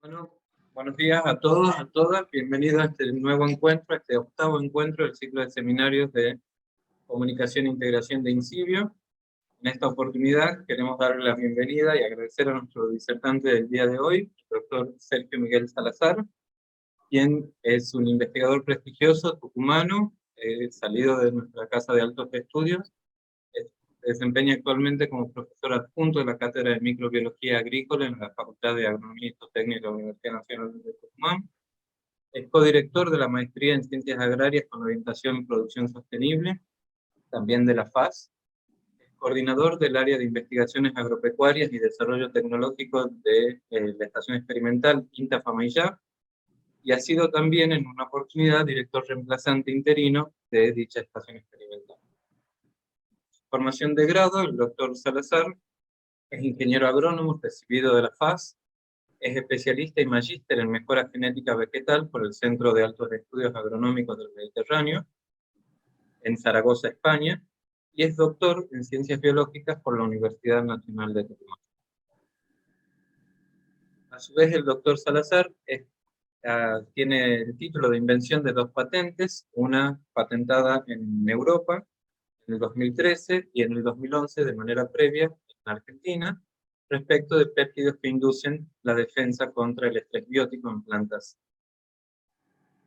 Bueno, buenos días a todos, a todas. Bienvenidos a este nuevo encuentro, a este octavo encuentro del ciclo de seminarios de Comunicación e Integración de INCIBio. En esta oportunidad queremos darle la bienvenida y agradecer a nuestro disertante del día de hoy, el doctor Sergio Miguel Salazar, quien es un investigador prestigioso tucumano, salido de nuestra Casa de Altos Estudios. Se desempeña actualmente como profesor adjunto de la Cátedra de Microbiología Agrícola en la Facultad de Agronomía y Zootecnia de la Universidad Nacional de Tucumán. Es codirector de la Maestría en Ciencias Agrarias con orientación en Producción Sostenible, también de la FAS. Es coordinador del área de investigaciones agropecuarias y desarrollo tecnológico de la Estación Experimental INTA FAMAILLA, y ha sido también en una oportunidad director reemplazante interino de dicha estación experimental. Formación de grado: el doctor Salazar es ingeniero agrónomo recibido de la FAS, es especialista y magíster en mejora genética vegetal por el Centro de Altos Estudios Agronómicos del Mediterráneo, en Zaragoza, España, y es doctor en Ciencias Biológicas por la Universidad Nacional de Tucumán. A su vez, el doctor Salazar tiene el título de invención de 2 patentes, una patentada en Europa en el 2013 y en el 2011 de manera previa en Argentina, respecto de péptidos que inducen la defensa contra el estrés biótico en plantas.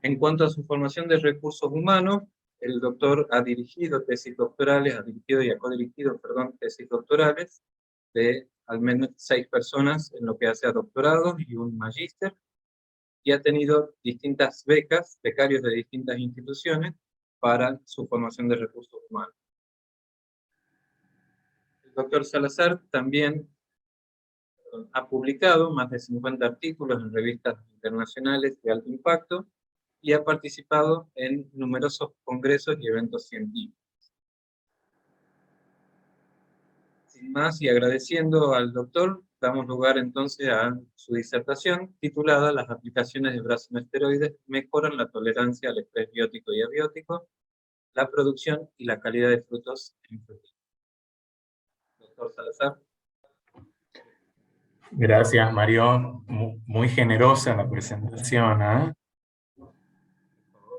En cuanto a su formación de recursos humanos, el doctor ha dirigido tesis doctorales, y ha codirigido, tesis doctorales de al menos 6 personas en lo que hace a doctorado y un magíster, y ha tenido distintas becas, becarios de distintas instituciones para su formación de recursos humanos. El doctor Salazar también ha publicado más de 50 artículos en revistas internacionales de alto impacto y ha participado en numerosos congresos y eventos científicos. Sin más, y agradeciendo al doctor, damos lugar entonces a su disertación titulada "Las aplicaciones de brazonesteroides mejoran la tolerancia al estrés biótico y abiótico, la producción y la calidad de frutos en frutícolas". Doctor Salazar. Gracias, Mario. Muy generosa la presentación, ¿eh?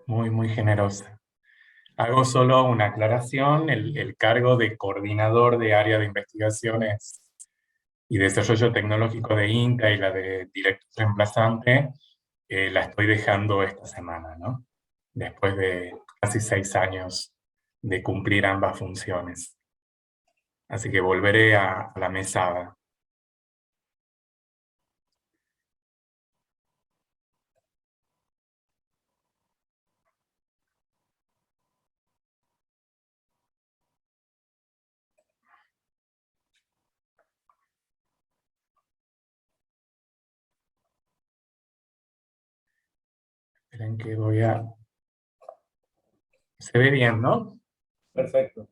Muy generosa. Hago solo una aclaración: el cargo de coordinador de área de investigaciones y desarrollo tecnológico de INTA y la de director reemplazante la estoy dejando esta semana, ¿no? Después de casi 6 años de cumplir ambas funciones. Así que volveré a la mesada. Esperen que voy a... Se ve bien, ¿no? Perfecto.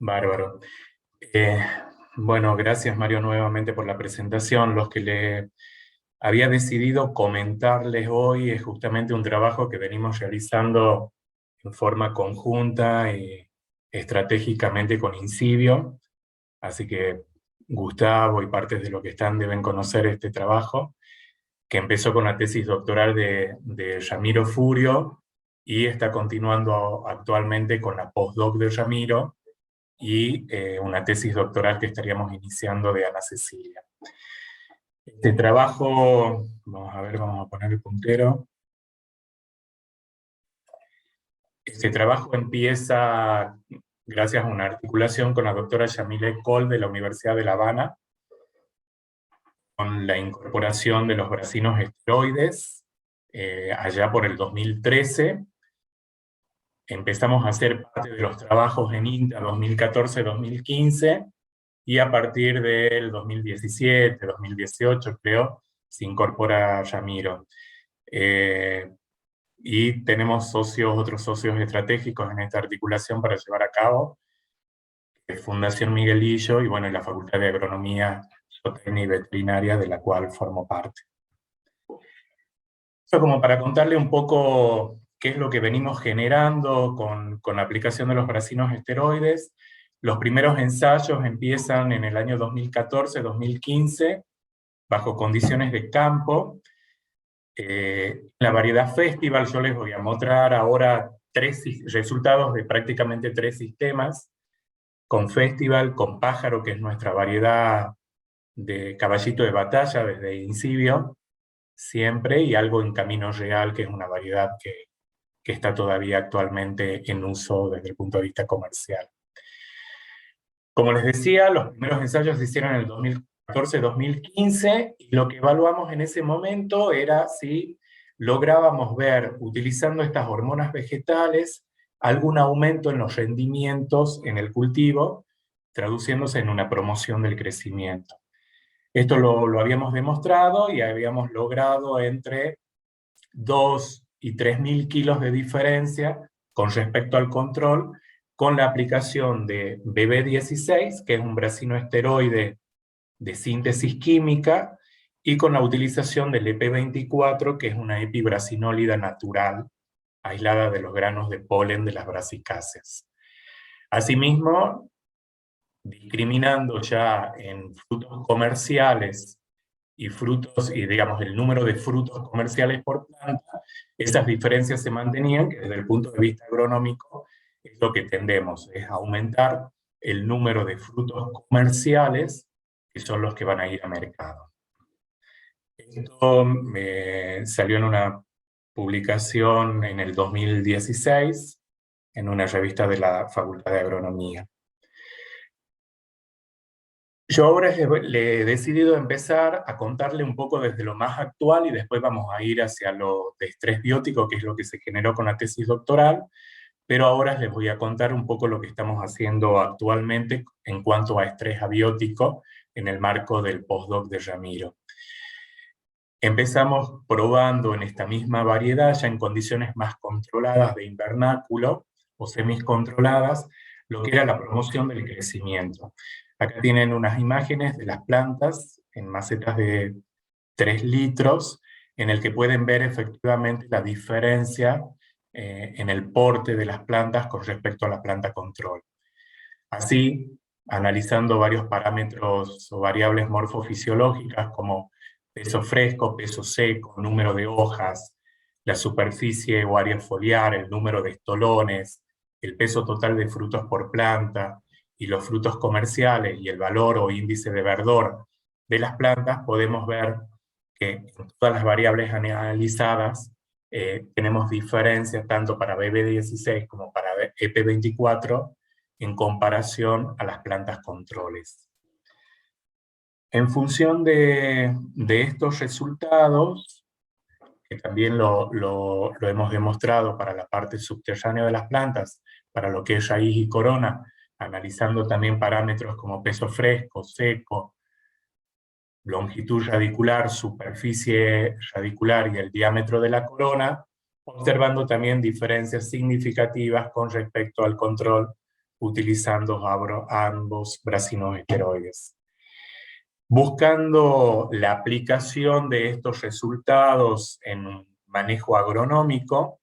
Bárbaro. Bueno, gracias, Mario, nuevamente por la presentación. Los que le había decidido comentarles hoy es justamente un trabajo que venimos realizando en forma conjunta y estratégicamente con INCIBio. Así que Gustavo y partes de los que están deben conocer este trabajo, que empezó con la tesis doctoral de Ramiro Furio y está continuando actualmente con la postdoc de Ramiro y una tesis doctoral que estaríamos iniciando de Ana Cecilia. Este trabajo, vamos a ver, vamos a poner el puntero. Este trabajo empieza gracias a una articulación con la doctora Yamile Col de la Universidad de La Habana, con la incorporación de los bracinos esteroides, allá por el 2013. Empezamos a hacer parte de los trabajos en INTA 2014-2015, y a partir del 2017, 2018 creo, se incorpora Ramiro. Y tenemos otros socios estratégicos en esta articulación para llevar a cabo, Fundación Miguelillo y bueno, la Facultad de Agronomía, Zootecnia y Veterinaria, de la cual formo parte. Esto como para contarle un poco qué es lo que venimos generando con la aplicación de los bracinos esteroides. Los primeros ensayos empiezan en el año 2014-2015, bajo condiciones de campo. La variedad Festival, yo les voy a mostrar ahora resultados de prácticamente 3 sistemas, con Festival, con Pájaro, que es nuestra variedad de caballito de batalla desde Incivio, siempre, y algo en Camino Real, que es una variedad que está todavía actualmente en uso desde el punto de vista comercial. Como les decía, los primeros ensayos se hicieron en el 2014-2015, y lo que evaluamos en ese momento era si lográbamos ver, utilizando estas hormonas vegetales, algún aumento en los rendimientos en el cultivo, traduciéndose en una promoción del crecimiento. Esto lo habíamos demostrado y habíamos logrado entre 2 y 3.000 kilos de diferencia con respecto al control, con la aplicación de BB16, que es un brasinoesteroide de síntesis química, y con la utilización del EP24, que es una epibrasinólida natural, aislada de los granos de polen de las brasicáceas. Asimismo, discriminando ya en frutos comerciales y digamos, el número de frutos comerciales por planta, esas diferencias se mantenían, que desde el punto de vista agronómico es lo que tendemos, es aumentar el número de frutos comerciales, que son los que van a ir a mercado. Esto salió en una publicación en el 2016, en una revista de la Facultad de Agronomía. Yo ahora le he decidido empezar a contarle un poco desde lo más actual, y después vamos a ir hacia lo de estrés biótico, que es lo que se generó con la tesis doctoral, pero ahora les voy a contar un poco lo que estamos haciendo actualmente en cuanto a estrés abiótico en el marco del postdoc de Ramiro. Empezamos probando en esta misma variedad, ya en condiciones más controladas de invernáculo o semiscontroladas, lo que era la promoción del crecimiento. Acá tienen unas imágenes de las plantas en macetas de 3 litros, en el que pueden ver efectivamente la diferencia en el porte de las plantas con respecto a la planta control. Así, analizando varios parámetros o variables morfofisiológicas como peso fresco, peso seco, número de hojas, la superficie o área foliar, el número de estolones, el peso total de frutos por planta y los frutos comerciales y el valor o índice de verdor de las plantas, podemos ver que en todas las variables analizadas tenemos diferencias tanto para BB16 como para EP24 en comparación a las plantas controles. En función de estos resultados, que también lo hemos demostrado para la parte subterránea de las plantas, para lo que es raíz y corona, analizando también parámetros como peso fresco, seco, longitud radicular, superficie radicular y el diámetro de la corona, observando también diferencias significativas con respecto al control, utilizando ambos brasinoesteroides. Buscando la aplicación de estos resultados en manejo agronómico,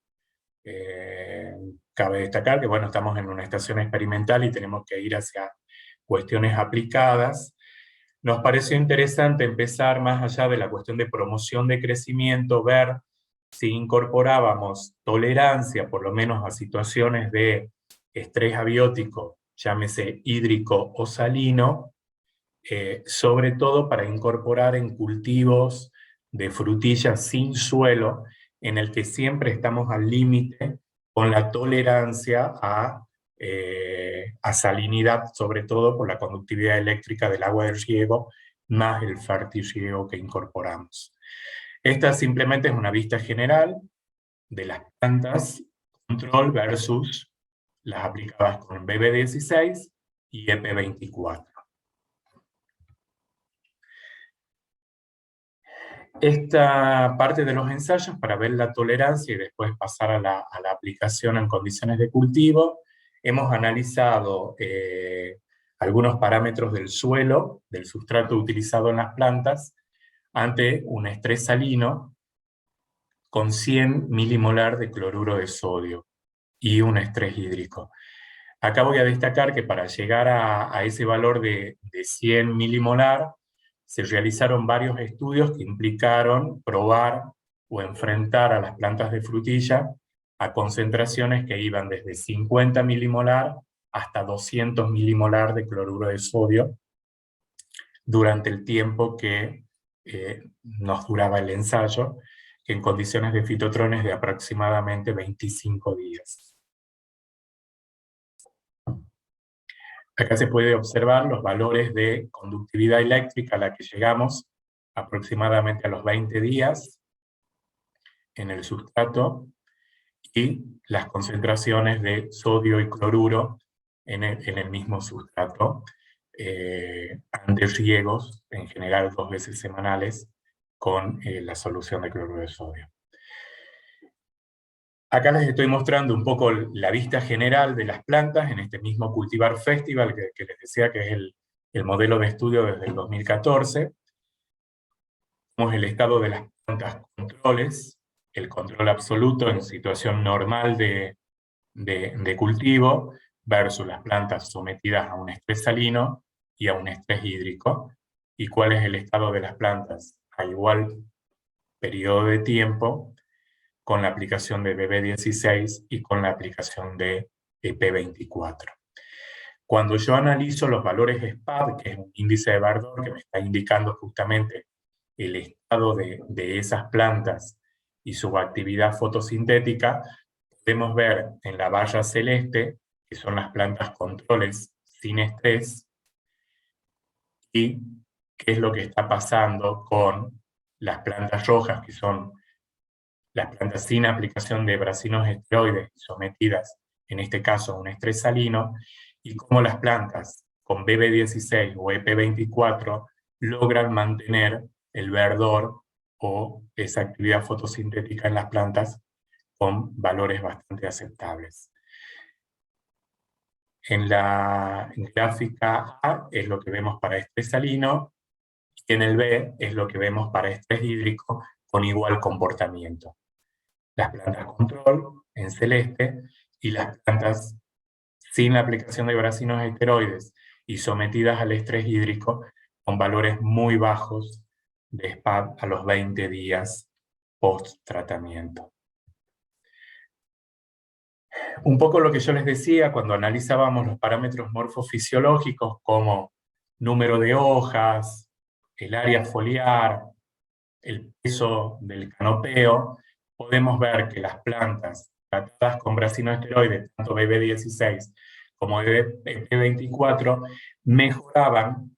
cabe destacar que bueno, estamos en una estación experimental y tenemos que ir hacia cuestiones aplicadas. Nos pareció interesante empezar más allá de la cuestión de promoción de crecimiento, ver si incorporábamos tolerancia, por lo menos a situaciones de estrés abiótico, llámese hídrico o salino, sobre todo para incorporar en cultivos de frutillas sin suelo, en el que siempre estamos al límite con la tolerancia a salinidad, sobre todo por la conductividad eléctrica del agua del riego, más el fertirriego que incorporamos. Esta simplemente es una vista general de las plantas control versus las aplicadas con BB16 y EP24. Esta parte de los ensayos, para ver la tolerancia y después pasar a la aplicación en condiciones de cultivo, hemos analizado algunos parámetros del suelo, del sustrato utilizado en las plantas, ante un estrés salino con 100 milimolar de cloruro de sodio y un estrés hídrico. Acá voy a destacar que para llegar a ese valor de 100 milimolar, se realizaron varios estudios que implicaron probar o enfrentar a las plantas de frutilla a concentraciones que iban desde 50 milimolar hasta 200 milimolar de cloruro de sodio durante el tiempo que nos duraba el ensayo, en condiciones de fitotrones de aproximadamente 25 días. Acá se puede observar los valores de conductividad eléctrica a la que llegamos aproximadamente a los 20 días en el sustrato, y las concentraciones de sodio y cloruro en el mismo sustrato, ante riegos, en general 2 veces semanales, con la solución de cloruro de sodio. Acá les estoy mostrando un poco la vista general de las plantas en este mismo Cultivar Festival que les decía que es el modelo de estudio desde el 2014. Vemos el estado de las plantas controles, el control absoluto en situación normal de cultivo, versus las plantas sometidas a un estrés salino y a un estrés hídrico, y cuál es el estado de las plantas a igual periodo de tiempo con la aplicación de BB16 y con la aplicación de EP24. Cuando yo analizo los valores SPAD, que es un índice de verdor que me está indicando justamente el estado de esas plantas y su actividad fotosintética, podemos ver en la barra celeste, que son las plantas controles sin estrés, y qué es lo que está pasando con las plantas rojas, que son las plantas sin aplicación de bracinos esteroides sometidas, en este caso, a un estrés salino, y cómo las plantas con BB16 o EP24 logran mantener el verdor o esa actividad fotosintética en las plantas con valores bastante aceptables. En la gráfica A es lo que vemos para estrés salino, y en el B es lo que vemos para estrés hídrico con igual comportamiento. Las plantas control en celeste y las plantas sin la aplicación de bracinos esteroides y sometidas al estrés hídrico con valores muy bajos de SPAD a los 20 días post-tratamiento. Un poco lo que yo les decía cuando analizábamos los parámetros morfofisiológicos como número de hojas, el área foliar, el peso del canopeo, podemos ver que las plantas tratadas con bracinoesteroides, tanto BB16 como EP24, mejoraban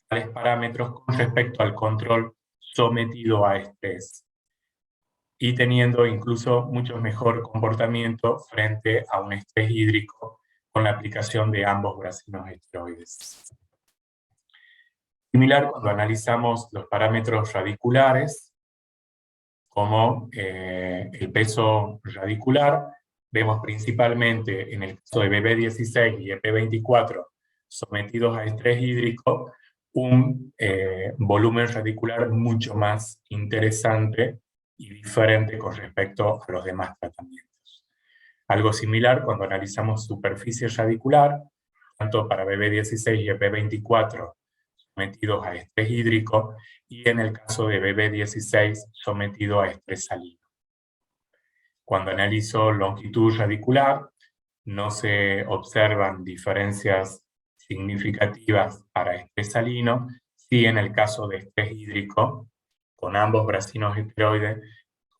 tales parámetros con respecto al control sometido a estrés, y teniendo incluso mucho mejor comportamiento frente a un estrés hídrico con la aplicación de ambos bracinos esteroides. Similar cuando analizamos los parámetros radiculares, como el peso radicular, vemos principalmente en el caso de BB16 y EP24 sometidos a estrés hídrico, un volumen radicular mucho más interesante y diferente con respecto a los demás tratamientos. Algo similar cuando analizamos superficie radicular, tanto para BB16 y EP24 sometidos a estrés hídrico, y en el caso de BB16 sometido a estrés salino. Cuando analizo longitud radicular, no se observan diferencias significativas para estrés salino, sí en el caso de estrés hídrico, con ambos bracinos esteroides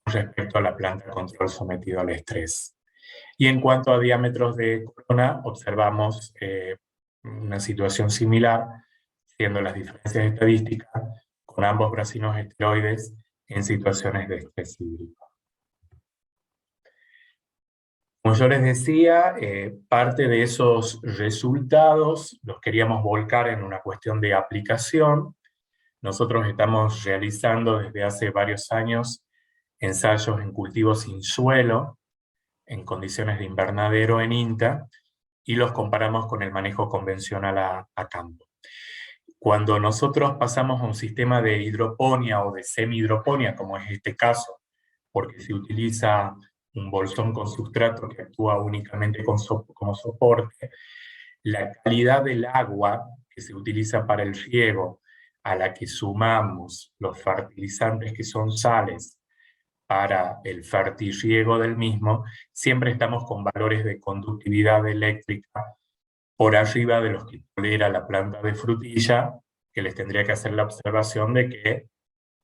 con respecto a la planta control sometido al estrés. Y en cuanto a diámetros de corona, observamos una situación similar, siendo las diferencias estadísticas con ambos bracinos esteroides en situaciones de estrés hídrico. Como yo les decía, parte de esos resultados los queríamos volcar en una cuestión de aplicación. Nosotros estamos realizando desde hace varios años ensayos en cultivos sin suelo, en condiciones de invernadero en INTA, y los comparamos con el manejo convencional a campo. Cuando nosotros pasamos a un sistema de hidroponía o de semi-hidroponía, como es este caso, porque se utiliza un bolsón con sustrato que actúa únicamente como soporte, la calidad del agua que se utiliza para el riego, a la que sumamos los fertilizantes que son sales para el fertirriego del mismo, siempre estamos con valores de conductividad eléctrica por arriba de los que tolera la planta de frutilla, que les tendría que hacer la observación de que,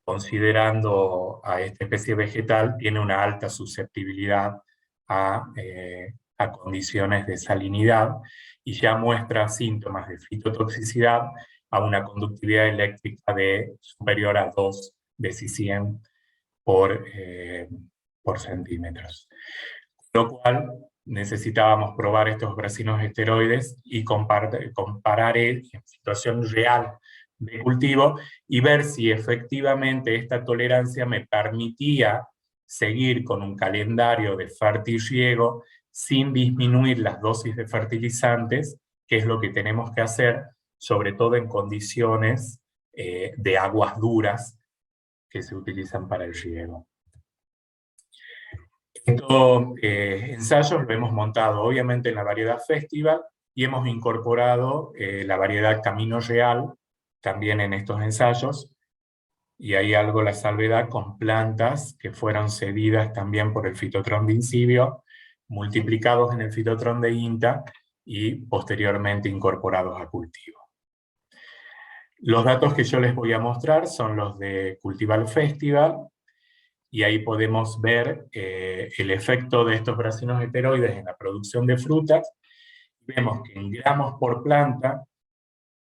considerando a esta especie vegetal, tiene una alta susceptibilidad a condiciones de salinidad, y ya muestra síntomas de fitotoxicidad a una conductividad eléctrica superior a 2 deci-100 por centímetros. Con lo cual, necesitábamos probar estos bracinos esteroides y comparar en situación real de cultivo y ver si efectivamente esta tolerancia me permitía seguir con un calendario de fertirriego sin disminuir las dosis de fertilizantes, que es lo que tenemos que hacer, sobre todo en condiciones de aguas duras que se utilizan para el riego. Estos ensayos lo hemos montado obviamente en la variedad Festival y hemos incorporado la variedad Camino Real también en estos ensayos, y hay algo la salvedad con plantas que fueron cedidas también por el fitotrón de Incivio, multiplicados en el fitotrón de INTA y posteriormente incorporados a cultivo. Los datos que yo les voy a mostrar son los de Cultivar Festival, y ahí podemos ver el efecto de estos bracinos esteroides en la producción de frutas. Vemos que en gramos por planta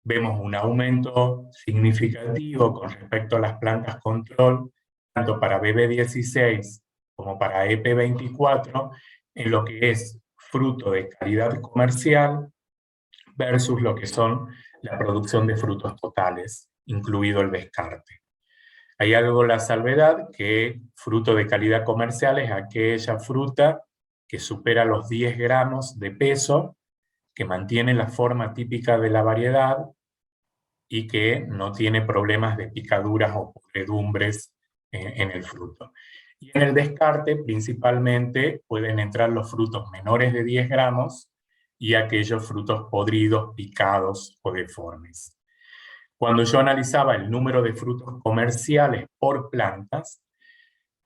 vemos un aumento significativo con respecto a las plantas control, tanto para BB16 como para EP24, en lo que es fruto de calidad comercial versus lo que son la producción de frutos totales, incluido el descarte. Hay algo la salvedad, que fruto de calidad comercial es aquella fruta que supera los 10 gramos de peso, que mantiene la forma típica de la variedad y que no tiene problemas de picaduras o podredumbres en el fruto. Y en el descarte principalmente pueden entrar los frutos menores de 10 gramos y aquellos frutos podridos, picados o deformes. Cuando yo analizaba el número de frutos comerciales por plantas,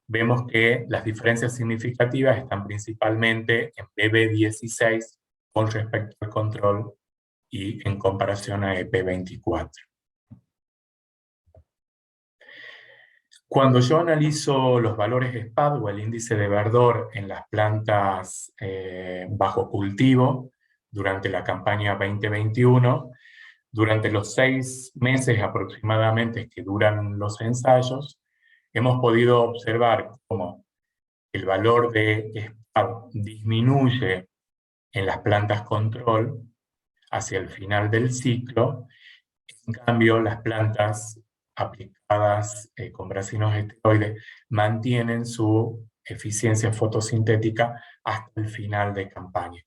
vemos que las diferencias significativas están principalmente en BB16 con respecto al control y en comparación a EP24. Cuando yo analizo los valores SPAD o el índice de verdor en las plantas bajo cultivo durante la campaña 2021, durante los 6 meses aproximadamente que duran los ensayos, hemos podido observar cómo el valor de SPAD disminuye en las plantas control hacia el final del ciclo. En cambio, las plantas aplicadas con bracinos esteroides mantienen su eficiencia fotosintética hasta el final de campaña.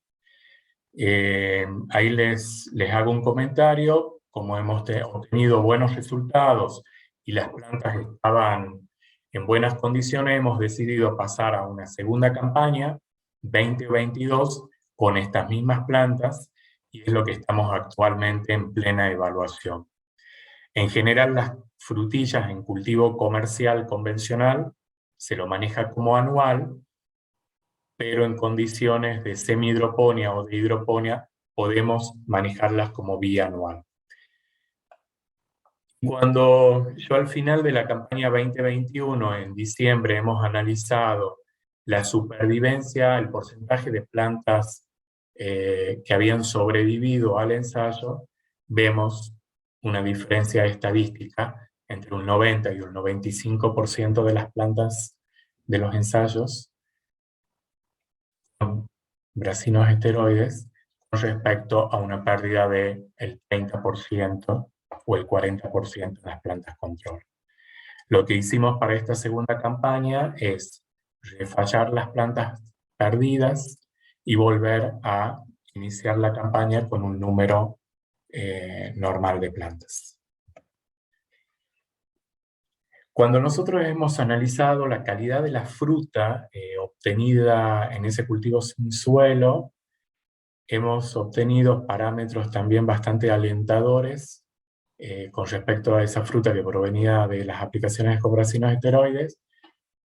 Ahí les hago un comentario. Como hemos obtenido buenos resultados y las plantas estaban en buenas condiciones, hemos decidido pasar a una segunda campaña, 2022, con estas mismas plantas, y es lo que estamos actualmente en plena evaluación. En general, las frutillas en cultivo comercial convencional se lo maneja como anual, pero en condiciones de semihidroponía o de hidroponía podemos manejarlas como bianual. Cuando yo al final de la campaña 2021, en diciembre, hemos analizado la supervivencia, el porcentaje de plantas que habían sobrevivido al ensayo, vemos una diferencia estadística entre un 90 y un 95% de las plantas de los ensayos con bracinos esteroides con respecto a una pérdida del 30% o el 40% de las plantas control. Lo que hicimos para esta segunda campaña es refallar las plantas perdidas y volver a iniciar la campaña con un número normal de plantas. Cuando nosotros hemos analizado la calidad de la fruta obtenida en ese cultivo sin suelo, hemos obtenido parámetros también bastante alentadores con respecto a esa fruta que provenía de las aplicaciones de cobracinos esteroides,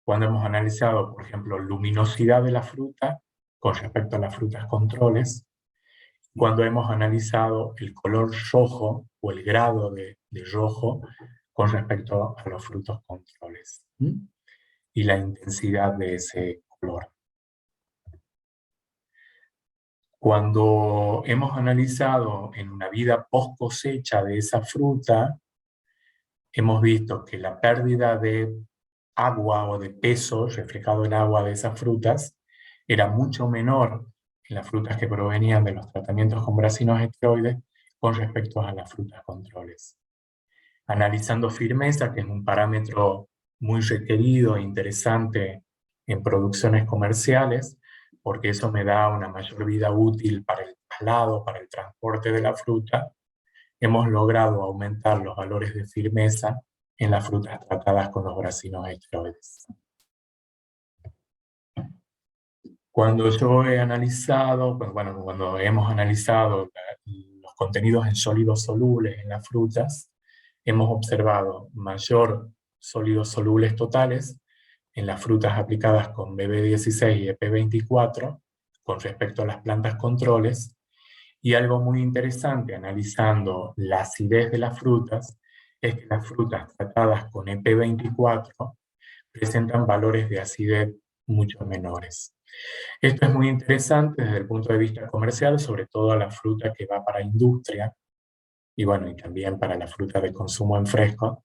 cuando hemos analizado, por ejemplo, luminosidad de la fruta con respecto a las frutas controles, cuando hemos analizado el color rojo o el grado de rojo con respecto a los frutos controles, y la intensidad de ese color. Cuando hemos analizado en una vida post cosecha de esa fruta, hemos visto que la pérdida de agua o de peso reflejado en agua de esas frutas era mucho menor en las frutas que provenían de los tratamientos con bracinos esteroides con respecto a las frutas controles. Analizando firmeza, que es un parámetro muy requerido e interesante en producciones comerciales, porque eso me da una mayor vida útil para el traslado, para el transporte de la fruta, hemos logrado aumentar los valores de firmeza en las frutas tratadas con los bracinos esteroides. Cuando yo he analizado, cuando hemos analizado los contenidos en sólidos solubles en las frutas, hemos observado mayor sólidos solubles totales en las frutas aplicadas con BB16 y EP24 con respecto a las plantas controles, y algo muy interesante analizando la acidez de las frutas es que las frutas tratadas con EP24 presentan valores de acidez mucho menores. Esto es muy interesante desde el punto de vista comercial, sobre todo a la fruta que va para industria, y también para la fruta de consumo en fresco,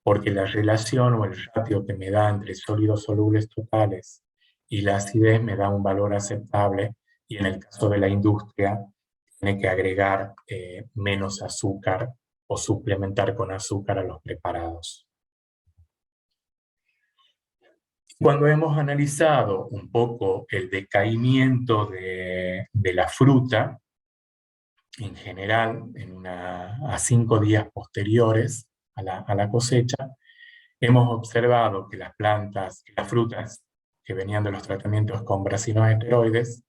porque la relación o el ratio que me da entre sólidos solubles totales y la acidez me da un valor aceptable, y en el caso de la industria tiene que agregar menos azúcar o suplementar con azúcar a los preparados. Cuando hemos analizado un poco el decaimiento de la fruta, en general, a 5 días posteriores a la cosecha, hemos observado que las frutas que venían de los tratamientos con bracinos esteroides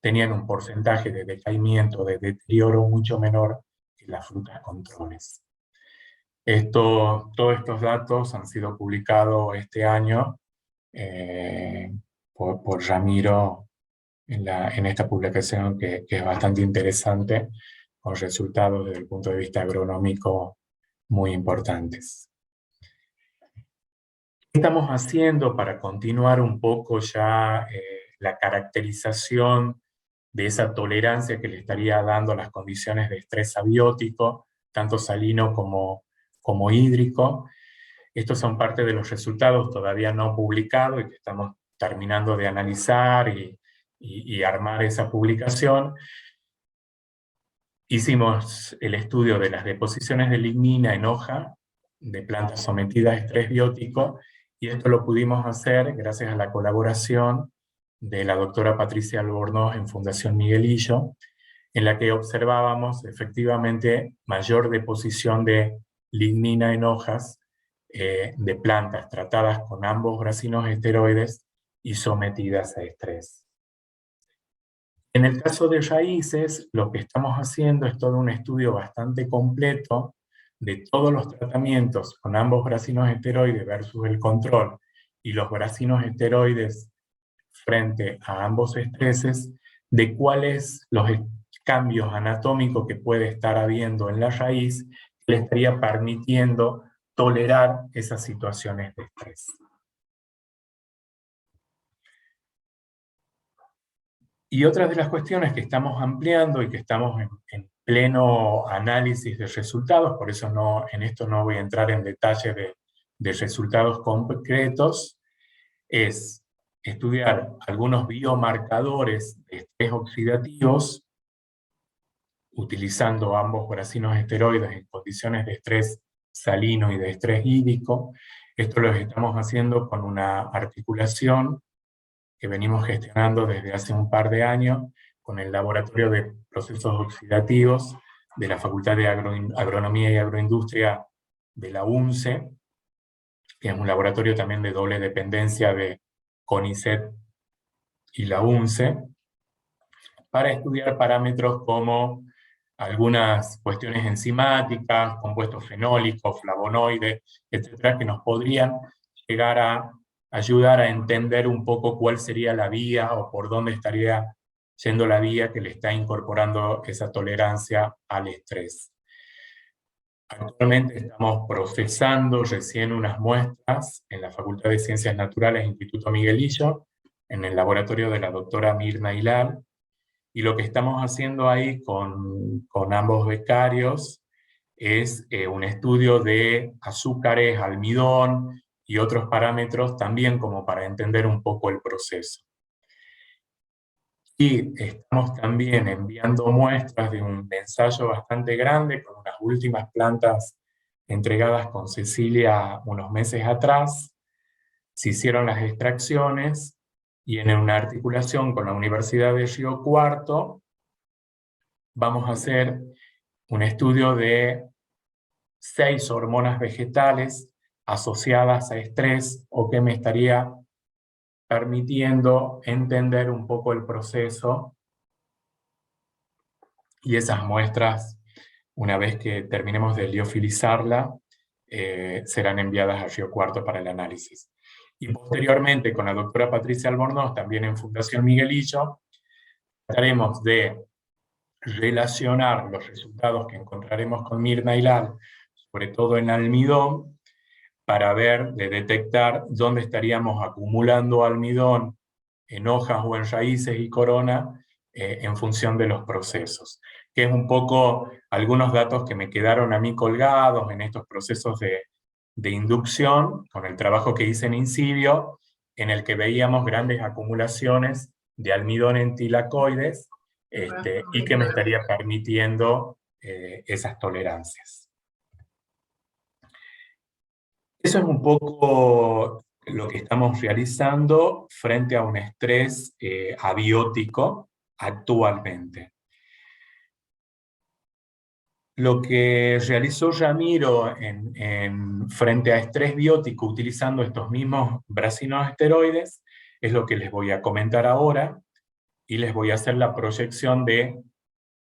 tenían un porcentaje de decaimiento, de deterioro mucho menor que las frutas controles. Todos estos datos han sido publicados este año por Ramiro en esta publicación que es bastante interesante, con resultados desde el punto de vista agronómico muy importantes. ¿Qué estamos haciendo para continuar un poco ya la caracterización de esa tolerancia que le estaría dando a las condiciones de estrés abiótico, tanto salino como hídrico? Estos son parte de los resultados todavía no publicados y que estamos terminando de analizar y armar esa publicación. Hicimos el estudio de las deposiciones de lignina en hoja de plantas sometidas a estrés biótico, y esto lo pudimos hacer gracias a la colaboración de la doctora Patricia Albornoz en Fundación Miguelillo, en la que observábamos efectivamente mayor deposición de lignina en hojas de plantas tratadas con ambos bracinos esteroides y sometidas a estrés. En el caso de raíces, lo que estamos haciendo es todo un estudio bastante completo de todos los tratamientos con ambos bracinos esteroides versus el control, y los bracinos esteroides frente a ambos estreses, de cuáles los cambios anatómicos que puede estar habiendo en la raíz que le estaría permitiendo tolerar esas situaciones de estrés. Y otras de las cuestiones que estamos ampliando y que estamos en pleno análisis de resultados, por eso en esto no voy a entrar en detalle de resultados concretos, es estudiar algunos biomarcadores de estrés oxidativos utilizando ambos bracinos esteroides en condiciones de estrés salino y de estrés hídrico. Esto lo estamos haciendo con una articulación que venimos gestionando desde hace un par de años con el Laboratorio de Procesos Oxidativos de la Facultad de Agronomía y Agroindustria de la UNCE, que es un laboratorio también de doble dependencia de CONICET y la UNCE, para estudiar parámetros como algunas cuestiones enzimáticas, compuestos fenólicos, flavonoides, etcétera, que nos podrían llegar a ayudar a entender un poco cuál sería la vía o por dónde estaría yendo la vía que le está incorporando esa tolerancia al estrés. Actualmente estamos procesando recién unas muestras en la Facultad de Ciencias Naturales, Instituto Miguelillo, en el laboratorio de la doctora Mirna Hilal, y lo que estamos haciendo ahí con ambos becarios es un estudio de azúcares, almidón y otros parámetros también como para entender un poco el proceso. Y estamos también enviando muestras de un ensayo bastante grande con unas últimas plantas entregadas con Cecilia unos meses atrás. Se hicieron las extracciones y en una articulación con la Universidad de Río Cuarto vamos a hacer un estudio de 6 hormonas vegetales asociadas a estrés o que me estaría permitiendo entender un poco el proceso, y esas muestras, una vez que terminemos de liofilizarla, serán enviadas a Río Cuarto para el análisis. Y posteriormente, con la doctora Patricia Albornoz, también en Fundación Miguelillo, trataremos de relacionar los resultados que encontraremos con Mirna Hilal, sobre todo en almidón, para ver, de detectar dónde estaríamos acumulando almidón en hojas o en raíces y corona en función de los procesos. Que es un poco algunos datos que me quedaron a mí colgados en estos procesos de inducción, con el trabajo que hice en Incivio, en el que veíamos grandes acumulaciones de almidón en tilacoides, y que me estaría permitiendo esas tolerancias. Eso es un poco lo que estamos realizando frente a un estrés abiótico actualmente. Lo que realizó Ramiro frente a estrés biótico utilizando estos mismos brasinoesteroides es lo que les voy a comentar ahora, y les voy a hacer la proyección de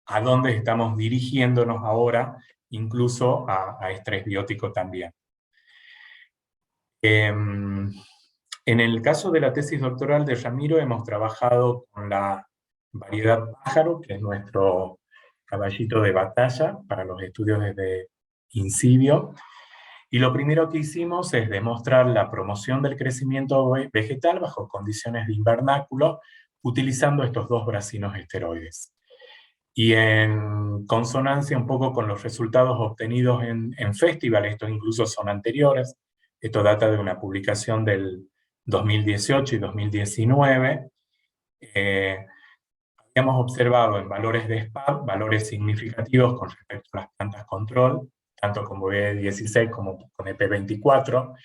a dónde estamos dirigiéndonos ahora, incluso a estrés biótico también. En el caso de la tesis doctoral de Ramiro hemos trabajado con la variedad pájaro, que es nuestro caballito de batalla para los estudios desde Incivio, y lo primero que hicimos es demostrar la promoción del crecimiento vegetal bajo condiciones de invernáculo, utilizando estos 2 brasinoesteroides. Y en consonancia un poco con los resultados obtenidos en Festival, estos incluso son anteriores, esto data de una publicación del 2018 y 2019, habíamos observado en valores de SPAD valores significativos con respecto a las plantas control, tanto con BB16 como con EP24,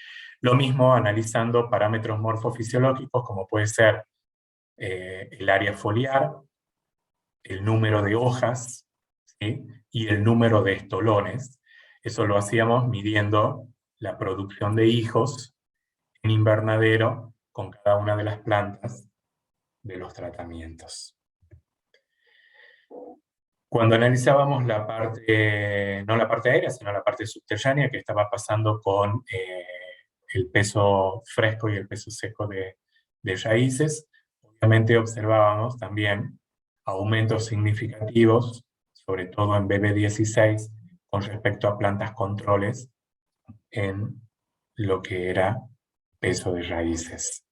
lo mismo analizando parámetros morfofisiológicos como puede ser el área foliar, el número de hojas, ¿sí?, y el número de estolones. Eso lo hacíamos midiendo la producción de hijos en invernadero con cada una de las plantas de los tratamientos. Cuando analizábamos la parte, no la parte aérea, sino la parte subterránea, que estaba pasando con el peso fresco y el peso seco de raíces, obviamente observábamos también aumentos significativos, sobre todo en BB16, con respecto a plantas controles en lo que era peso de raíces.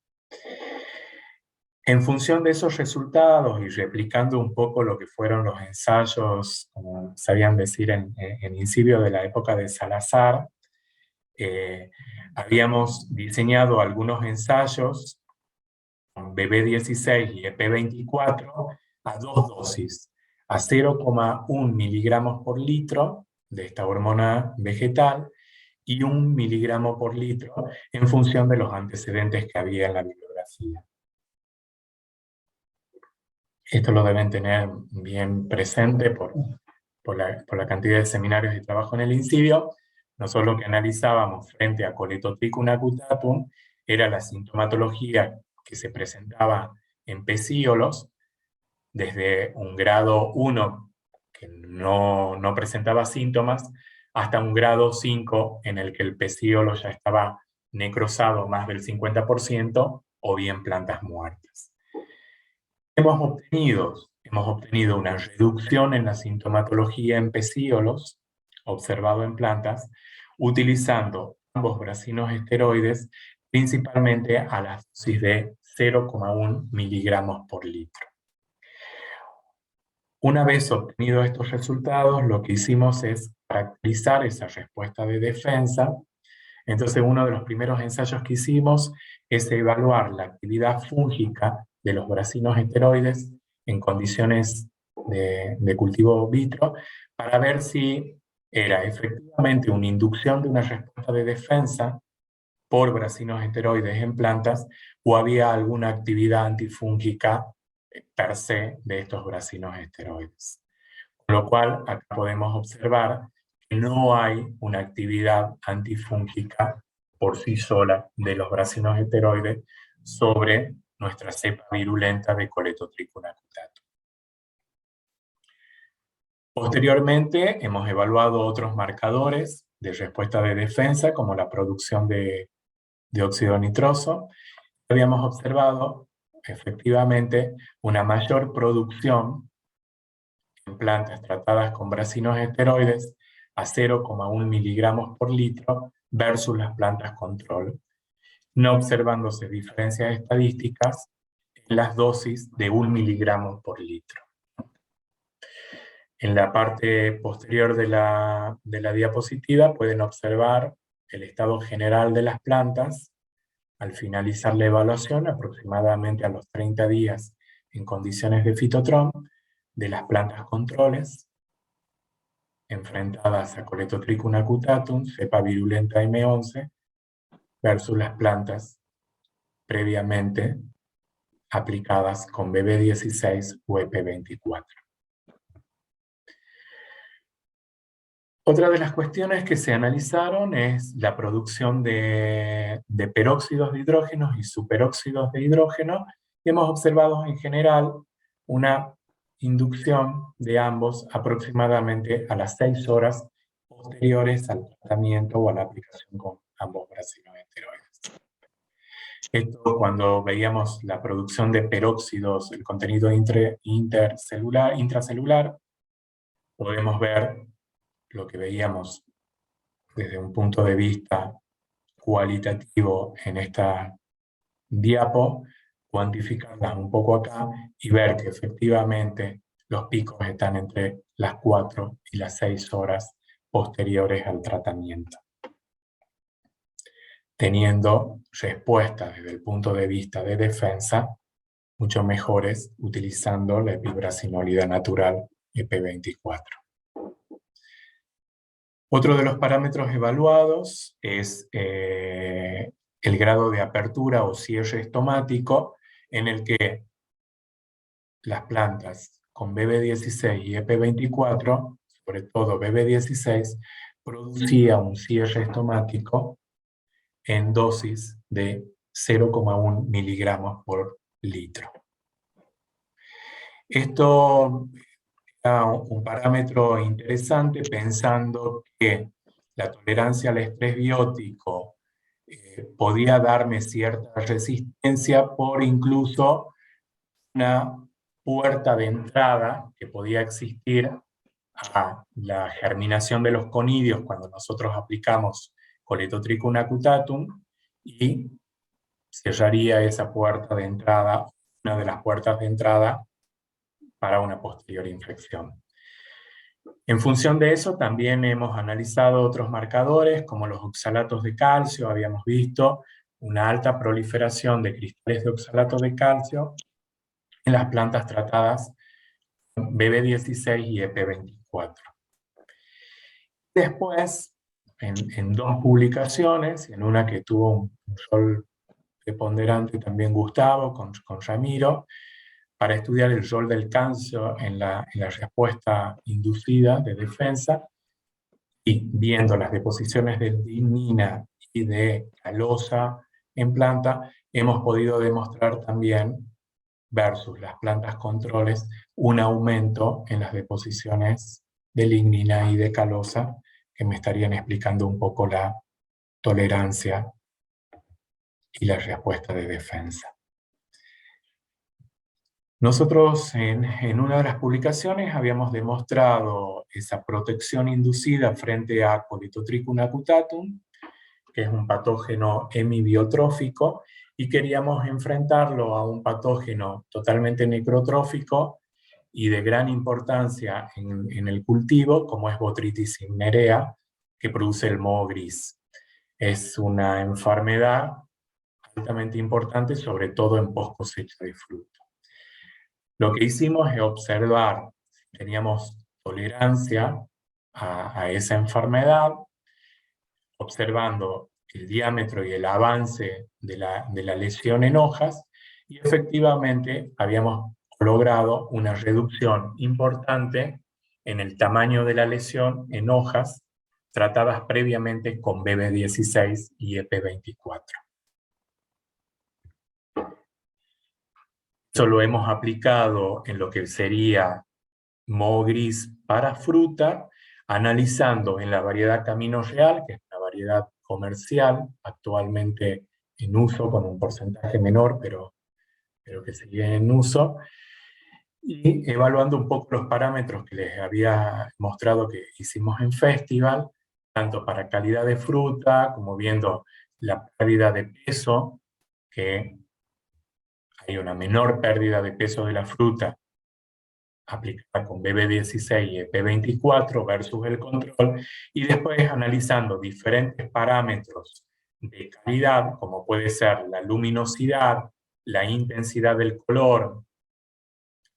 En función de esos resultados y replicando un poco lo que fueron los ensayos, como sabían decir en Incivio de la época de Salazar, habíamos diseñado algunos ensayos con BB16 y EP24 a 2 dosis, a 0,1 miligramos por litro de esta hormona vegetal y 1 miligramo por litro en función de los antecedentes que había en la bibliografía. Esto lo deben tener bien presente por la cantidad de seminarios y trabajo en el Incivio. Nosotros lo que analizábamos frente a Coletotrichum acutatum era la sintomatología que se presentaba en pecíolos, desde un grado 1, que no presentaba síntomas, hasta un grado 5 en el que el pecíolo ya estaba necrosado más del 50% o bien plantas muertas. Hemos obtenido una reducción en la sintomatología en pecíolos, observado en plantas, utilizando ambos bracinos esteroides, principalmente a la dosis de 0,1 miligramos por litro. Una vez obtenidos estos resultados, lo que hicimos es caracterizar esa respuesta de defensa. Entonces, uno de los primeros ensayos que hicimos es evaluar la actividad fúngica de los bracinos esteroides en condiciones de cultivo vitro, para ver si era efectivamente una inducción de una respuesta de defensa por bracinos esteroides en plantas, o había alguna actividad antifúngica per se de estos bracinos esteroides. Con lo cual, acá podemos observar que no hay una actividad antifúngica por sí sola de los bracinos esteroides sobre nuestra cepa virulenta de Coletotrichum acutatum. Posteriormente, hemos evaluado otros marcadores de respuesta de defensa, como la producción de óxido nitroso. Habíamos observado efectivamente una mayor producción en plantas tratadas con bracinos esteroides a 0,1 miligramos por litro versus las plantas control, no observándose diferencias estadísticas en las dosis de 1 miligramo por litro. En la parte posterior de la diapositiva pueden observar el estado general de las plantas al finalizar la evaluación, aproximadamente a los 30 días en condiciones de fitotrom, de las plantas controles, enfrentadas a Coletotrichum acutatum, cepa virulenta M11, versus las plantas previamente aplicadas con BB16 o EP24. Otra de las cuestiones que se analizaron es la producción de peróxidos de hidrógeno y superóxidos de hidrógeno, y hemos observado en general una inducción de ambos aproximadamente a las 6 horas posteriores al tratamiento o a la aplicación con ambos bracinos esteroides. Esto, cuando veíamos la producción de peróxidos, el contenido intracelular, podemos ver lo que veíamos desde un punto de vista cualitativo en esta diapo, cuantificarlas un poco acá y ver que efectivamente los picos están entre las 4 y las 6 horas posteriores al tratamiento, teniendo respuestas desde el punto de vista de defensa mucho mejores utilizando la epibrasinolida natural EP24. Otro de los parámetros evaluados es el grado de apertura o cierre estomático, en el que las plantas con BB16 y EP24, sobre todo BB16, producía un cierre estomático en dosis de 0,1 miligramos por litro. Esto era un parámetro interesante, pensando que la tolerancia al estrés biótico podía darme cierta resistencia por incluso una puerta de entrada que podía existir a la germinación de los conidios cuando nosotros aplicamos Coletotrichum acutatum, y cerraría esa puerta de entrada, una de las puertas de entrada, para una posterior infección. En función de eso, también hemos analizado otros marcadores, como los oxalatos de calcio. Habíamos visto una alta proliferación de cristales de oxalato de calcio en las plantas tratadas con BB16 y EP24. Después, en 2 publicaciones, en una que tuvo un rol preponderante también Gustavo con Ramiro, para estudiar el rol del calcio en la respuesta inducida de defensa, y viendo las deposiciones de lignina y de calosa en planta, hemos podido demostrar también versus las plantas controles, un aumento en las deposiciones de lignina y de calosa, que me estarían explicando un poco la tolerancia y la respuesta de defensa. Nosotros en una de las publicaciones habíamos demostrado esa protección inducida frente a Colitotrichum acutatum, que es un patógeno hemibiotrófico, y queríamos enfrentarlo a un patógeno totalmente necrotrófico y de gran importancia en el cultivo, como es Botrytis cinerea, que produce el moho gris. Es una enfermedad altamente importante, sobre todo en post cosecha de fruta. Lo que hicimos es observar si teníamos tolerancia a esa enfermedad, observando el diámetro y el avance de la lesión en hojas, y efectivamente habíamos logrado una reducción importante en el tamaño de la lesión en hojas tratadas previamente con BB16 y EP24. Eso lo hemos aplicado en lo que sería moho gris para fruta, analizando en la variedad Camino Real, que es una variedad comercial, actualmente en uso con un porcentaje menor, pero que sigue en uso, y evaluando un poco los parámetros que les había mostrado que hicimos en Festival, tanto para calidad de fruta, como viendo la pérdida de peso, que hay una menor pérdida de peso de la fruta aplicada con BB16 y EP24 versus el control, y después analizando diferentes parámetros de calidad, como puede ser la luminosidad, la intensidad del color.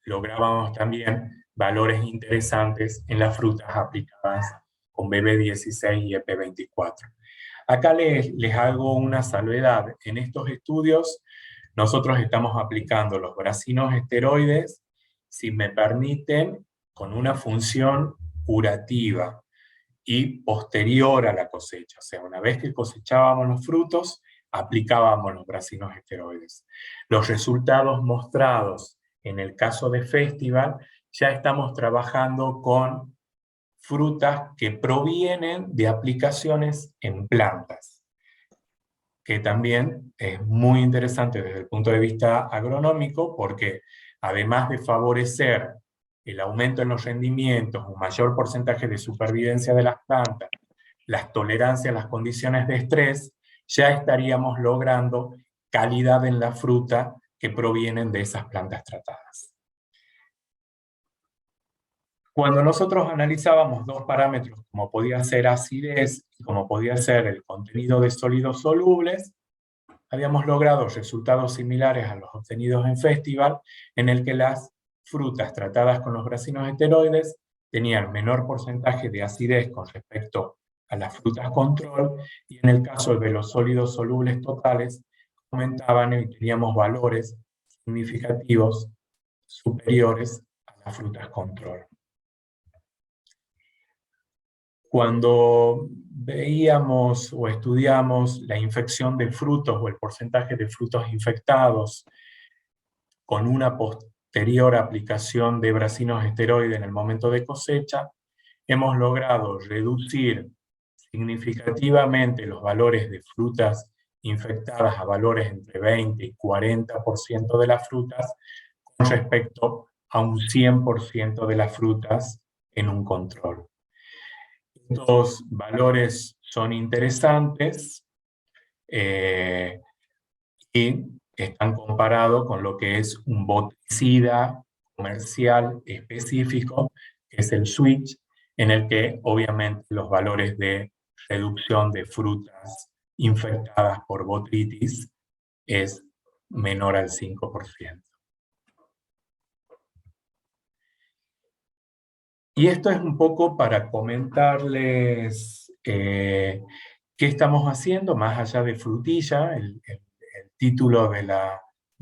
Lográbamos también valores interesantes en las frutas aplicadas con BB16 y EP24. Acá les hago una salvedad. En estos estudios nosotros estamos aplicando los bracinos esteroides, si me permiten, con una función curativa y posterior a la cosecha. O sea, una vez que cosechábamos los frutos, aplicábamos los bracinos esteroides. Los resultados mostrados en el caso de Festival, ya estamos trabajando con frutas que provienen de aplicaciones en plantas, que también es muy interesante desde el punto de vista agronómico, porque además de favorecer el aumento en los rendimientos, un mayor porcentaje de supervivencia de las plantas, las tolerancias a las condiciones de estrés, ya estaríamos logrando calidad en la fruta que provienen de esas plantas tratadas. Cuando nosotros analizábamos dos parámetros, como podía ser acidez y como podía ser el contenido de sólidos solubles, habíamos logrado resultados similares a los obtenidos en Festival, en el que las frutas tratadas con los bracinos esteroides tenían menor porcentaje de acidez con respecto a las frutas control, y en el caso de los sólidos solubles totales, aumentaban y teníamos valores significativos superiores a las frutas control. Cuando veíamos o estudiamos la infección de frutos o el porcentaje de frutos infectados con una posterior aplicación de bracinos esteroides en el momento de cosecha, hemos logrado reducir significativamente los valores de frutas infectadas a valores entre 20 y 40% de las frutas con respecto a un 100% de las frutas en un control. Estos valores son interesantes y están comparados con lo que es un boticida comercial específico, que es el switch, en el que obviamente los valores de reducción de frutas infectadas por botrytis es menor al 5%. Y esto es un poco para comentarles qué estamos haciendo, más allá de frutilla. El título de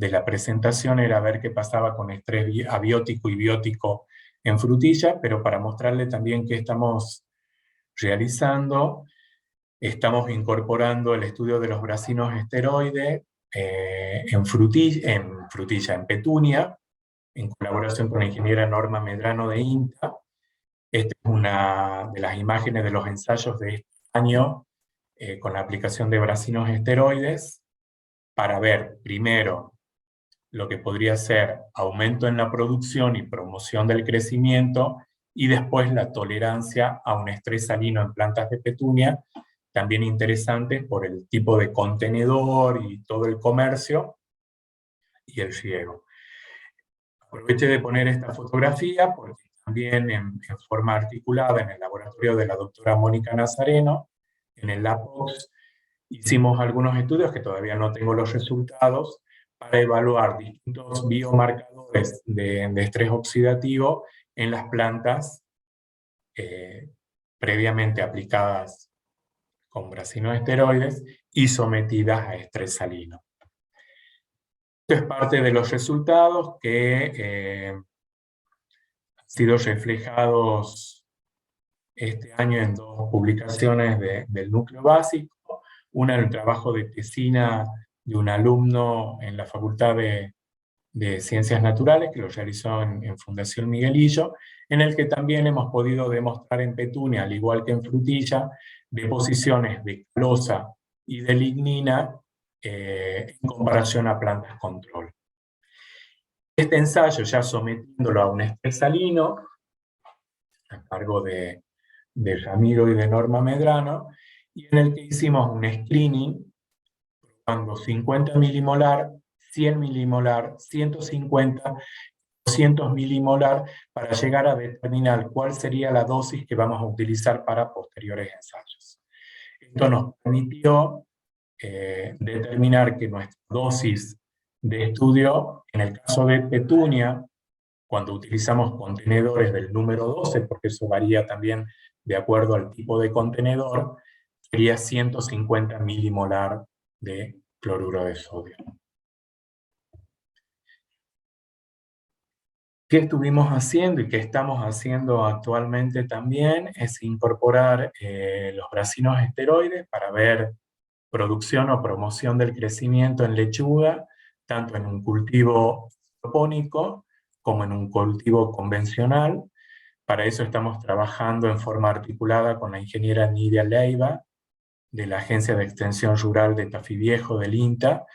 la presentación era ver qué pasaba con estrés abiótico y biótico en frutilla, pero para mostrarle también qué estamos realizando, estamos incorporando el estudio de los bracinos esteroides en Petunia, en colaboración con la ingeniera Norma Medrano de INTA. Esta es una de las imágenes de los ensayos de este año con la aplicación de bracinos esteroides para ver primero lo que podría ser aumento en la producción y promoción del crecimiento, y después la tolerancia a un estrés salino en plantas de petunia, también interesante por el tipo de contenedor y todo el comercio y el riego. Aproveché de poner esta fotografía porque también en forma articulada en el laboratorio de la doctora Mónica Nazareno, en el LabOx, hicimos algunos estudios que todavía no tengo los resultados, para evaluar distintos biomarcadores de estrés oxidativo en las plantas previamente aplicadas con brasinoesteroides y sometidas a estrés salino. Esto es parte de los resultados que han sido reflejados este año en dos publicaciones del núcleo básico, una en el trabajo de tesina de un alumno en la Facultad de Ciencias Naturales, que lo realizó en Fundación Miguelillo, en el que también hemos podido demostrar en petunia, al igual que en frutilla, deposiciones de calosa y de lignina en comparación a plantas control. Este ensayo, ya sometiéndolo a un estrés salino, a cargo de Ramiro y de Norma Medrano, y en el que hicimos un screening, probando 50 milimolar, 100 milimolar, 150, 200 milimolar, para llegar a determinar cuál sería la dosis que vamos a utilizar para posteriores ensayos. Esto nos permitió determinar que nuestra dosis de estudio, en el caso de petunia, cuando utilizamos contenedores del número 12, porque eso varía también de acuerdo al tipo de contenedor, sería 150 milimolar de cloruro de sodio. ¿Qué estuvimos haciendo y qué estamos haciendo actualmente también? Es incorporar los bracinos esteroides para ver producción o promoción del crecimiento en lechuga, tanto en un cultivo hidropónico como en un cultivo convencional. Para eso estamos trabajando en forma articulada con la ingeniera Nidia Leiva, de la Agencia de Extensión Rural de Tafí Viejo, del INTA.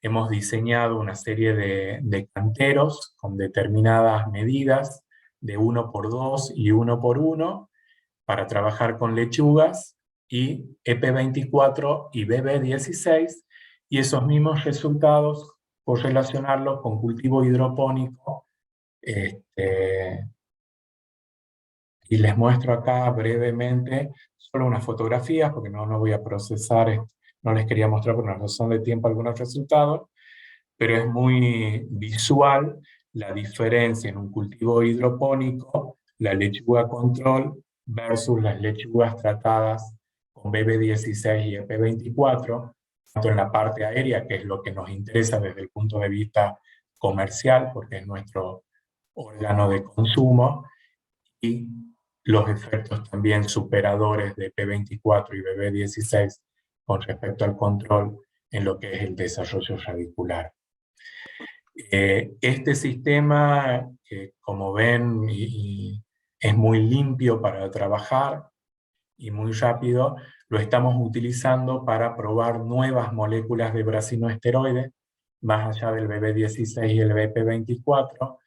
Hemos diseñado una serie de canteros con determinadas medidas de 1x2 y 1x1 para trabajar con lechugas y EP24 y BB16, y esos mismos resultados correlacionarlos con cultivo hidropónico. Y les muestro acá brevemente solo unas fotografías, porque no voy a procesar, no les quería mostrar por una razón de tiempo algunos resultados, pero es muy visual la diferencia en un cultivo hidropónico, la lechuga control versus las lechugas tratadas con BB16 y EP24, tanto en la parte aérea, que es lo que nos interesa desde el punto de vista comercial, porque es nuestro órgano de consumo, y los efectos también superadores de P24 y BB16 con respecto al control en lo que es el desarrollo radicular. Este sistema, como ven, es muy limpio para trabajar y muy rápido, lo estamos utilizando para probar nuevas moléculas de brasinoesteroides, más allá del BB16 y el BP24,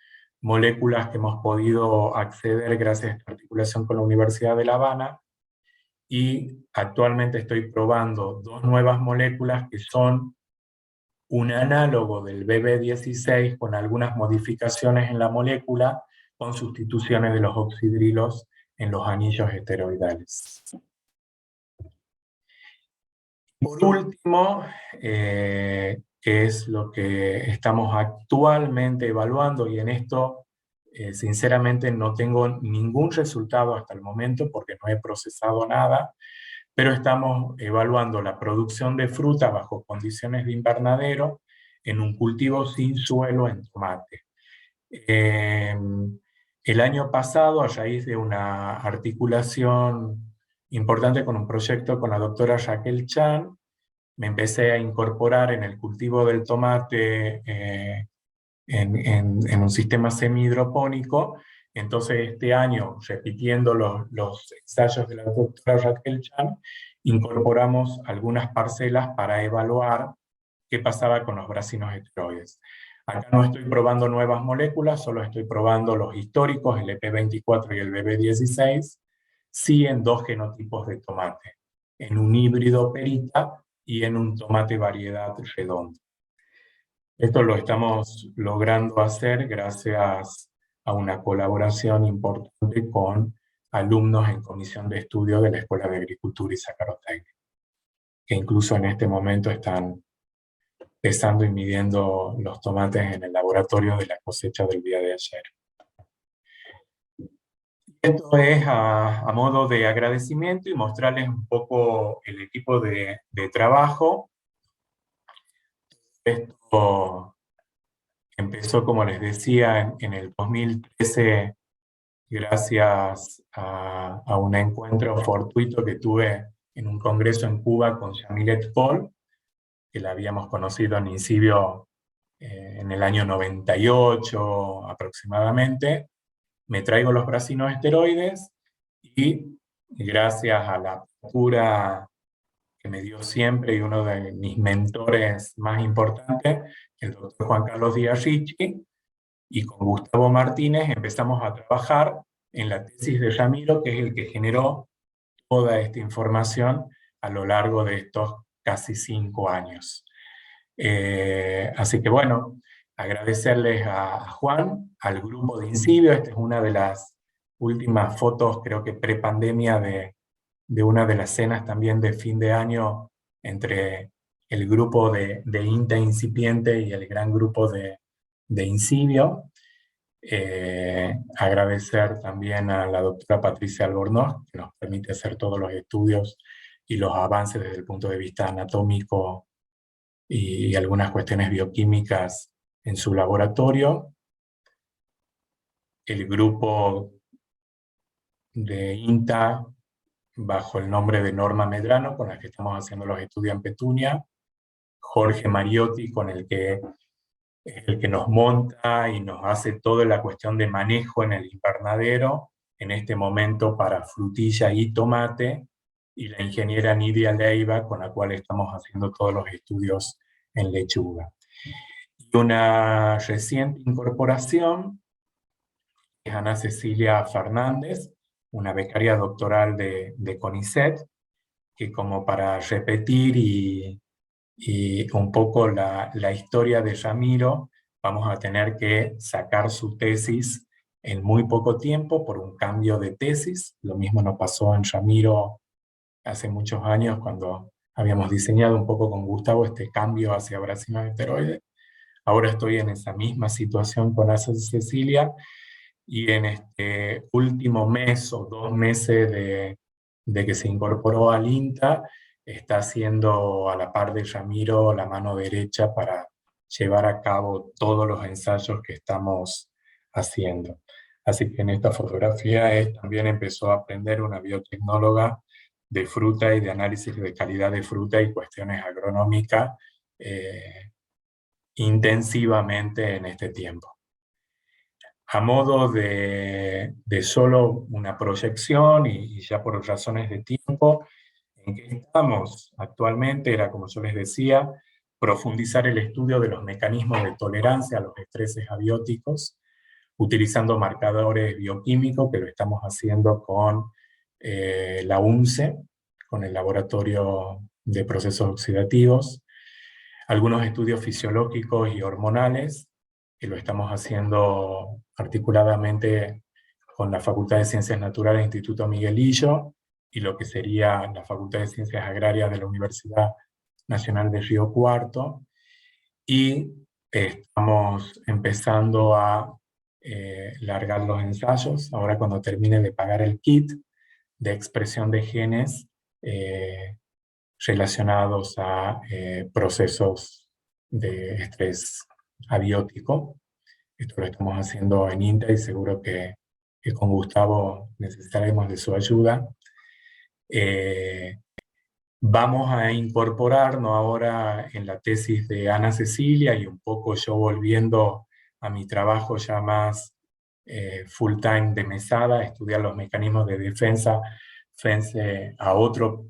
moléculas que hemos podido acceder gracias a esta articulación con la Universidad de La Habana, y actualmente estoy probando dos nuevas moléculas que son un análogo del BB16 con algunas modificaciones en la molécula, con sustituciones de los oxidrilos en los anillos esteroidales. Por último, que es lo que estamos actualmente evaluando, y en esto sinceramente no tengo ningún resultado hasta el momento porque no he procesado nada, pero estamos evaluando la producción de fruta bajo condiciones de invernadero en un cultivo sin suelo en tomate. El año pasado, a raíz de una articulación importante con un proyecto con la doctora Raquel Chan, me empecé a incorporar en el cultivo del tomate en un sistema semi-hidropónico. Entonces este año, repitiendo los ensayos de la doctora Raquel Chan, incorporamos algunas parcelas para evaluar qué pasaba con los bracinos esteroides. Acá no estoy probando nuevas moléculas, solo estoy probando los históricos, el EP24 y el BB16, sí en dos genotipos de tomate, en un híbrido perita y en un tomate variedad redondo. Esto lo estamos logrando hacer gracias a una colaboración importante con alumnos en comisión de estudio de la Escuela de Agricultura y Sacarotecnia, que incluso en este momento están pesando y midiendo los tomates en el laboratorio de la cosecha del día de ayer. Esto es a modo de agradecimiento y mostrarles un poco el equipo de trabajo. Esto empezó, como les decía, en el 2013, gracias a un encuentro fortuito que tuve en un congreso en Cuba con Yamilet Paul, que la habíamos conocido en INCIBIO en el año 98 aproximadamente. Me traigo los bracinos esteroides y gracias a la apertura que me dio siempre y uno de mis mentores más importantes, el doctor Juan Carlos Díaz Ricci, y con Gustavo Martínez empezamos a trabajar en la tesis de Ramiro, que es el que generó toda esta información a lo largo de estos casi 5 años. Así que bueno, agradecerles a Juan, al grupo de INCIBIO. Esta es una de las últimas fotos, creo que prepandemia, de una de las cenas también de fin de año entre el grupo de INTA incipiente y el gran grupo de INCIBIO. Agradecer también a la doctora Patricia Albornoz, que nos permite hacer todos los estudios y los avances desde el punto de vista anatómico y algunas cuestiones bioquímicas en su laboratorio. El grupo de INTA, bajo el nombre de Norma Medrano, con la que estamos haciendo los estudios en Petunia. Jorge Mariotti, con el que nos monta y nos hace toda la cuestión de manejo en el invernadero, en este momento para frutilla y tomate, y la ingeniera Nidia Leiva, con la cual estamos haciendo todos los estudios en lechuga. Y una reciente incorporación es Ana Cecilia Fernández, una becaria doctoral de CONICET, que como para repetir y un poco la historia de Ramiro, vamos a tener que sacar su tesis en muy poco tiempo por un cambio de tesis. Lo mismo nos pasó en Ramiro hace muchos años cuando habíamos diseñado un poco con Gustavo este cambio hacia bracinos esteroides. Ahora estoy en esa misma situación con Ana Cecilia, y en este último mes o 2 meses de que se incorporó al INTA, está haciendo a la par de Ramiro la mano derecha para llevar a cabo todos los ensayos que estamos haciendo. Así que en esta fotografía también empezó a aprender una biotecnóloga de fruta y de análisis de calidad de fruta y cuestiones agronómicas intensivamente en este tiempo. A modo de solo una proyección y ya por razones de tiempo, en que estamos actualmente era, como yo les decía, profundizar el estudio de los mecanismos de tolerancia a los estreses abióticos, utilizando marcadores bioquímicos, que lo estamos haciendo con la UNCE, con el Laboratorio de Procesos Oxidativos, algunos estudios fisiológicos y hormonales, que lo estamos haciendo articuladamente con la Facultad de Ciencias Naturales del Instituto Miguelillo, y lo que sería la Facultad de Ciencias Agrarias de la Universidad Nacional de Río Cuarto, y estamos empezando a largar los ensayos, ahora cuando termine de pagar el kit de expresión de genes relacionados a procesos de estrés abiótico. Esto lo estamos haciendo en INTA y seguro que con Gustavo necesitaremos de su ayuda. Vamos a incorporarnos ahora en la tesis de Ana Cecilia y un poco yo volviendo a mi trabajo ya más full time de mesada, estudiar los mecanismos de defensa frente a otro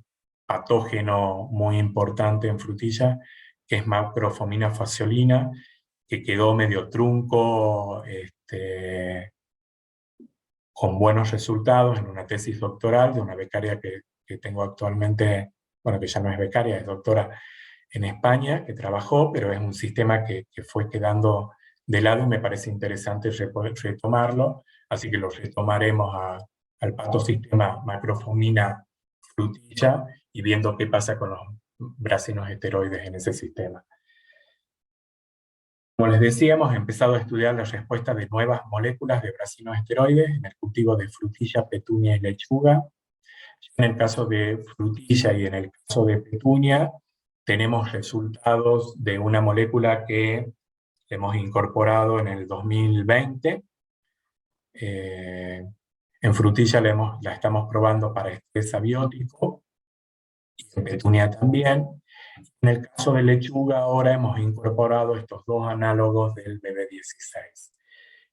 patógeno muy importante en frutilla, que es Macrofomina fasciolina, que quedó medio trunco, con buenos resultados en una tesis doctoral de una becaria que tengo actualmente, bueno, que ya no es becaria, es doctora en España, que trabajó, pero es un sistema que fue quedando de lado y me parece interesante retomarlo, así que lo retomaremos al patosistema Macrofomina frutilla y viendo qué pasa con los bracinos esteroides en ese sistema. Como les decía, hemos empezado a estudiar la respuesta de nuevas moléculas de bracinos esteroides en el cultivo de frutilla, petunia y lechuga. En el caso de frutilla y en el caso de petunia, tenemos resultados de una molécula que hemos incorporado en el 2020. En frutilla la estamos probando para estrés abiótico, y en petunia también. En el caso de lechuga ahora hemos incorporado estos dos análogos del BB16.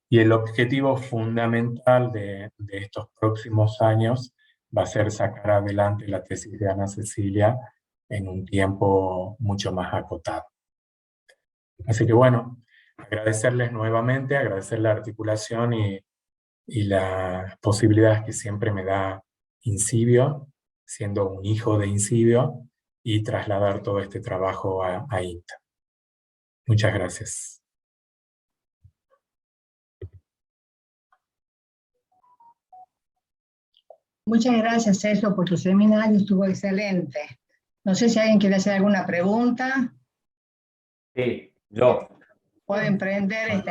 Y el objetivo fundamental de estos próximos años va a ser sacar adelante la tesis de Ana Cecilia en un tiempo mucho más acotado. Así que bueno, agradecerles nuevamente, agradecer la articulación y las posibilidades que siempre me da Incivio, siendo un hijo de Incivio, y trasladar todo este trabajo a INTA. Muchas gracias. Muchas gracias, Sergio, por tu seminario, estuvo excelente. No sé si alguien quiere hacer alguna pregunta. Sí, yo. Pueden prender,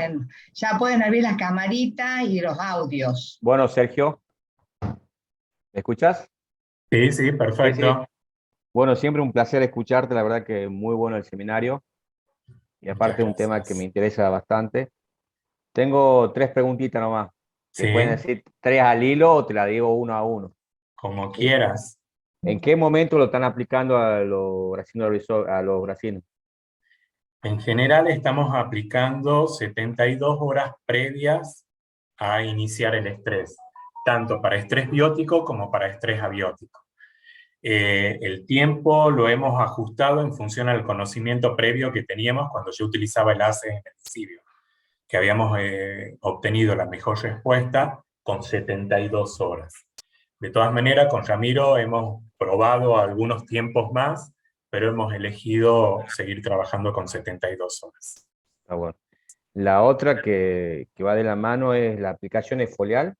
ya pueden abrir las camaritas y los audios. Bueno, Sergio, ¿me escuchas? Sí, sí, perfecto. Sí, sí. Bueno, siempre un placer escucharte, la verdad que muy bueno el seminario. Y aparte un tema que me interesa bastante. Tengo 3 preguntitas nomás. Sí. ¿Te pueden decir 3 al hilo o te la digo uno a uno? Como quieras. ¿En qué momento lo están aplicando a los bracinos? En general estamos aplicando 72 horas previas a iniciar el estrés, tanto para estrés biótico como para estrés abiótico. El tiempo lo hemos ajustado en función al conocimiento previo que teníamos cuando yo utilizaba el ACE en el Incivio, que habíamos obtenido la mejor respuesta con 72 horas. De todas maneras, con Ramiro hemos probado algunos tiempos más, pero hemos elegido seguir trabajando con 72 horas. Ah, bueno. La otra que va de la mano es la aplicación exfoliar.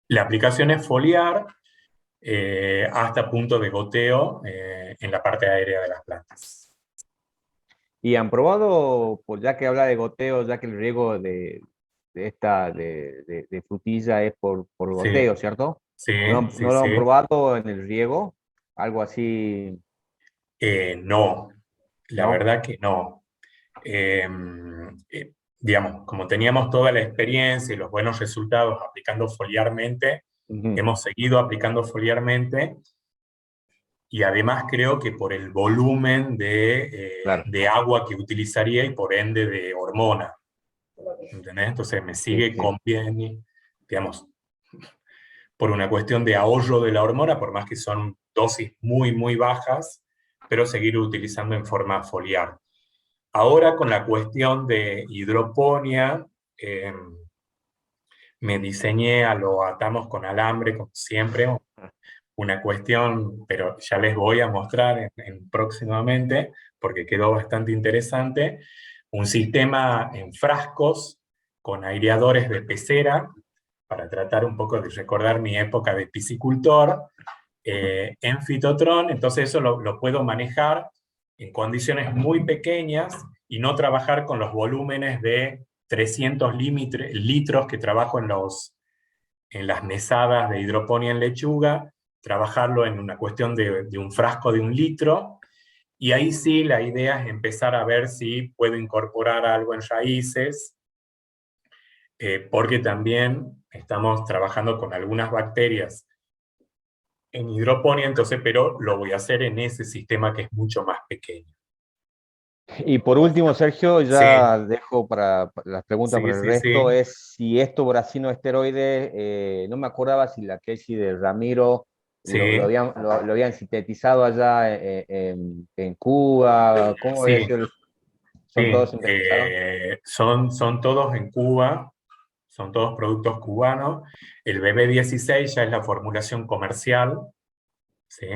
La aplicación es foliar hasta punto de goteo en la parte aérea de las plantas. ¿Y han probado, pues ya que habla de goteo, ya que el riego de frutilla es por goteo, Sí. ¿cierto? Sí, ¿No, sí, no lo han sí. probado en el riego? Algo así. No, la ¿No? verdad que no. Digamos, como teníamos toda la experiencia y los buenos resultados aplicando foliarmente, hemos seguido aplicando foliarmente, y además creo que por el volumen Claro. de agua que utilizaría y por ende de hormona. ¿Entendés? Entonces me sigue Sí. conviene, digamos, por una cuestión de ahorro de la hormona, por más que son dosis muy, muy bajas, pero seguir utilizando en forma foliar. Ahora con la cuestión de hidroponía, me diseñé, lo atamos con alambre, como siempre, una cuestión, pero ya les voy a mostrar próximamente, porque quedó bastante interesante, un sistema en frascos con aireadores de pecera, para tratar un poco de recordar mi época de piscicultor, en fitotron. Entonces eso lo puedo manejar en condiciones muy pequeñas y no trabajar con los volúmenes de 300 litros que trabajo en las mesadas de hidroponía en lechuga, trabajarlo en una cuestión de un frasco de 1 litro, y ahí sí la idea es empezar a ver si puedo incorporar algo en raíces, porque también estamos trabajando con algunas bacterias en hidroponía, entonces, pero lo voy a hacer en ese sistema que es mucho más pequeño. Y por último, Sergio, ya dejo para las preguntas para el resto, sí. es si estos brasinoesteroides, no me acordaba si la tesis de Ramiro Sí, lo habían sintetizado allá en Cuba, ¿cómo había sí, sido? ¿Son sí. todos sintetizados? Son todos en Cuba, son todos productos cubanos. El BB16 ya es la formulación comercial, ¿sí?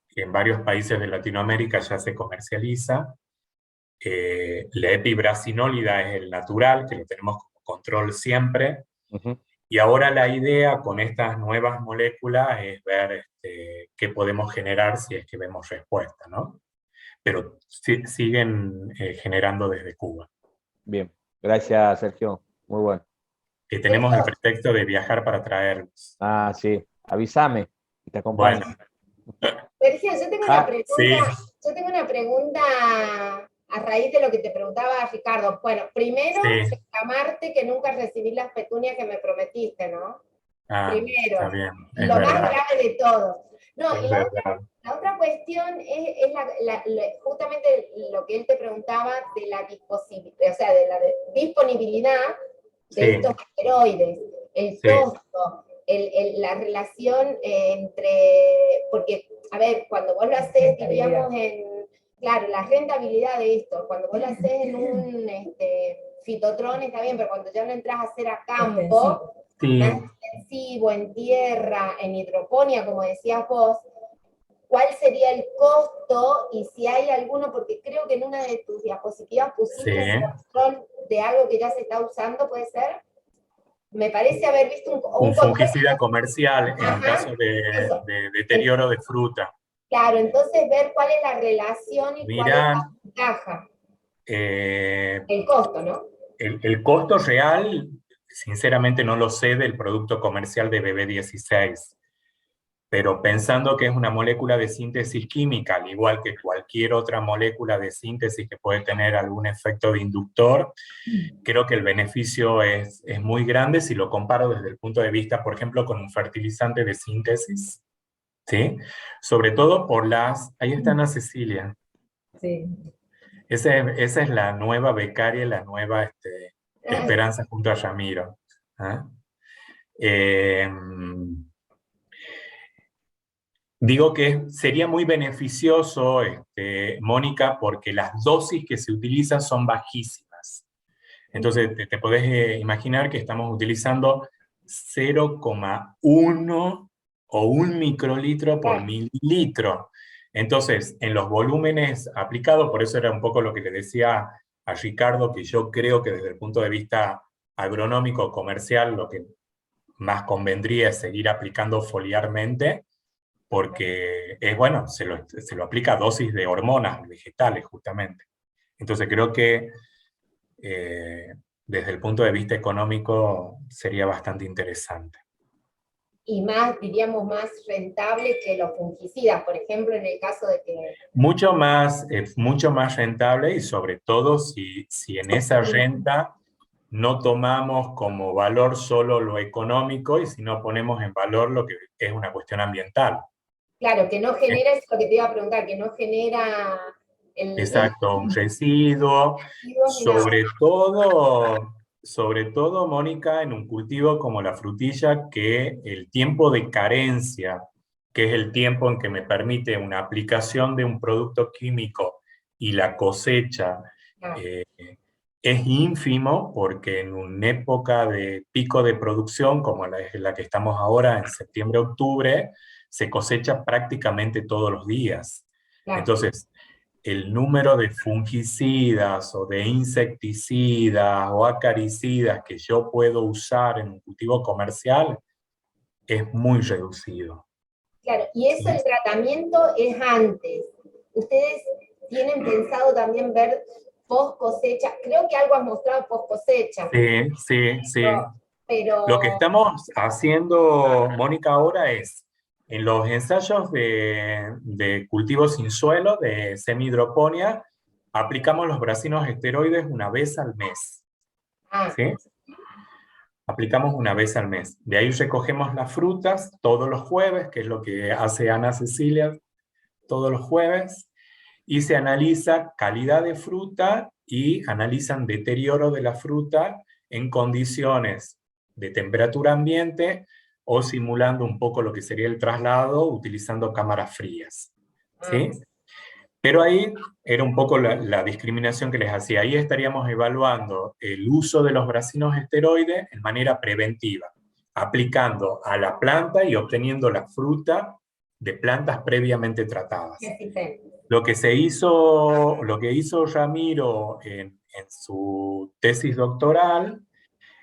Que en varios países de Latinoamérica ya se comercializa. La epibrasinólida es el natural, que lo tenemos como control siempre. Ujú. Y ahora la idea con estas nuevas moléculas es ver qué podemos generar si es que vemos respuesta, ¿no? Pero siguen generando desde Cuba. Bien, gracias, Sergio. Muy bueno. Que tenemos el pretexto de viajar para traerlos. Ah, sí, avísame y te acompaño. Bueno, Sergio, sí, yo tengo una pregunta a raíz de lo que te preguntaba Ricardo. Bueno, primero, sí. reclamarte que nunca recibí las petunias que me prometiste, ¿no? Ah, Primero, está bien, es lo más verdad. grave de todo. No, Es y verdad. la otra cuestión es justamente lo que él te preguntaba de la disponibilidad, o sea, de la disponibilidad de Sí, estos esteroides, el sí, costo, la relación entre, porque, a ver, cuando vos lo haces, diríamos claro, la rentabilidad de esto, cuando vos lo haces en un fitotrón está bien, pero cuando ya lo entras a hacer a campo, sí. más intensivo, en tierra, en hidroponía, como decías vos, ¿cuál sería el costo? Y si hay alguno, porque creo que en una de tus diapositivas pusiste Sí. un control de algo que ya se está usando, ¿puede ser? Me parece haber visto Un fungicida comercial en Ajá, caso eso. de deterioro de fruta. Claro, entonces ver cuál es la relación y cuál es Mira, la ventaja. el El costo, ¿no? costo real, sinceramente no lo sé del producto comercial de BB16, pero pensando que es una molécula de síntesis química, al igual que cualquier otra molécula de síntesis que puede tener algún efecto de inductor, creo que el beneficio es muy grande si lo comparo desde el punto de vista, por ejemplo, con un fertilizante de síntesis, ¿sí? Sobre todo por ahí está Ana Cecilia. Sí. Esa es la nueva becaria, la nueva Esperanza junto a Ramiro. ¿Ah? Digo que sería muy beneficioso, Mónica, porque las dosis que se utilizan son bajísimas. Entonces, te podés imaginar que estamos utilizando 0,1 o 1 microlitro por mililitro. Entonces, en los volúmenes aplicados, por eso era un poco lo que le decía a Ricardo, que yo creo que desde el punto de vista agronómico, comercial, lo que más convendría es seguir aplicando foliarmente, porque es bueno, se lo aplica a dosis de hormonas vegetales justamente. Entonces creo que desde el punto de vista económico sería bastante interesante. Y más, diríamos, más rentable que los fungicidas, por ejemplo, en el caso de que... Mucho más rentable, y sobre todo si en esa renta no tomamos como valor solo lo económico y si no ponemos en valor lo que es una cuestión ambiental. Claro, que no genera, es lo que te iba a preguntar, que no genera Exacto, un residuo, sobre todo, Mónica, en un cultivo como la frutilla, que el tiempo de carencia, que es el tiempo en que me permite una aplicación de un producto químico y la cosecha, es ínfimo, porque en una época de pico de producción, como la que estamos ahora, en septiembre-octubre, se cosecha prácticamente todos los días. Claro. Entonces, el número de fungicidas o de insecticidas o acaricidas que yo puedo usar en un cultivo comercial es muy reducido. Claro, y eso, el tratamiento es antes. ¿Ustedes tienen pensado también ver post cosecha? Creo que algo has mostrado post cosecha. Sí. Pero... Lo que estamos haciendo, Mónica, ahora es, en los ensayos de cultivo sin suelo, de semihidroponía, aplicamos los brasinoesteroides una vez al mes. ¿Sí? Aplicamos una vez al mes. De ahí recogemos las frutas todos los jueves, que es lo que hace Ana Cecilia todos los jueves, y se analiza calidad de fruta y analizan deterioro de la fruta en condiciones de temperatura ambiente o simulando un poco lo que sería el traslado utilizando cámaras frías. ¿Sí? Pero ahí era un poco la discriminación que les hacía. Ahí estaríamos evaluando el uso de los bracinos esteroides en manera preventiva, aplicando a la planta y obteniendo la fruta de plantas previamente tratadas. Lo que hizo Ramiro en su tesis doctoral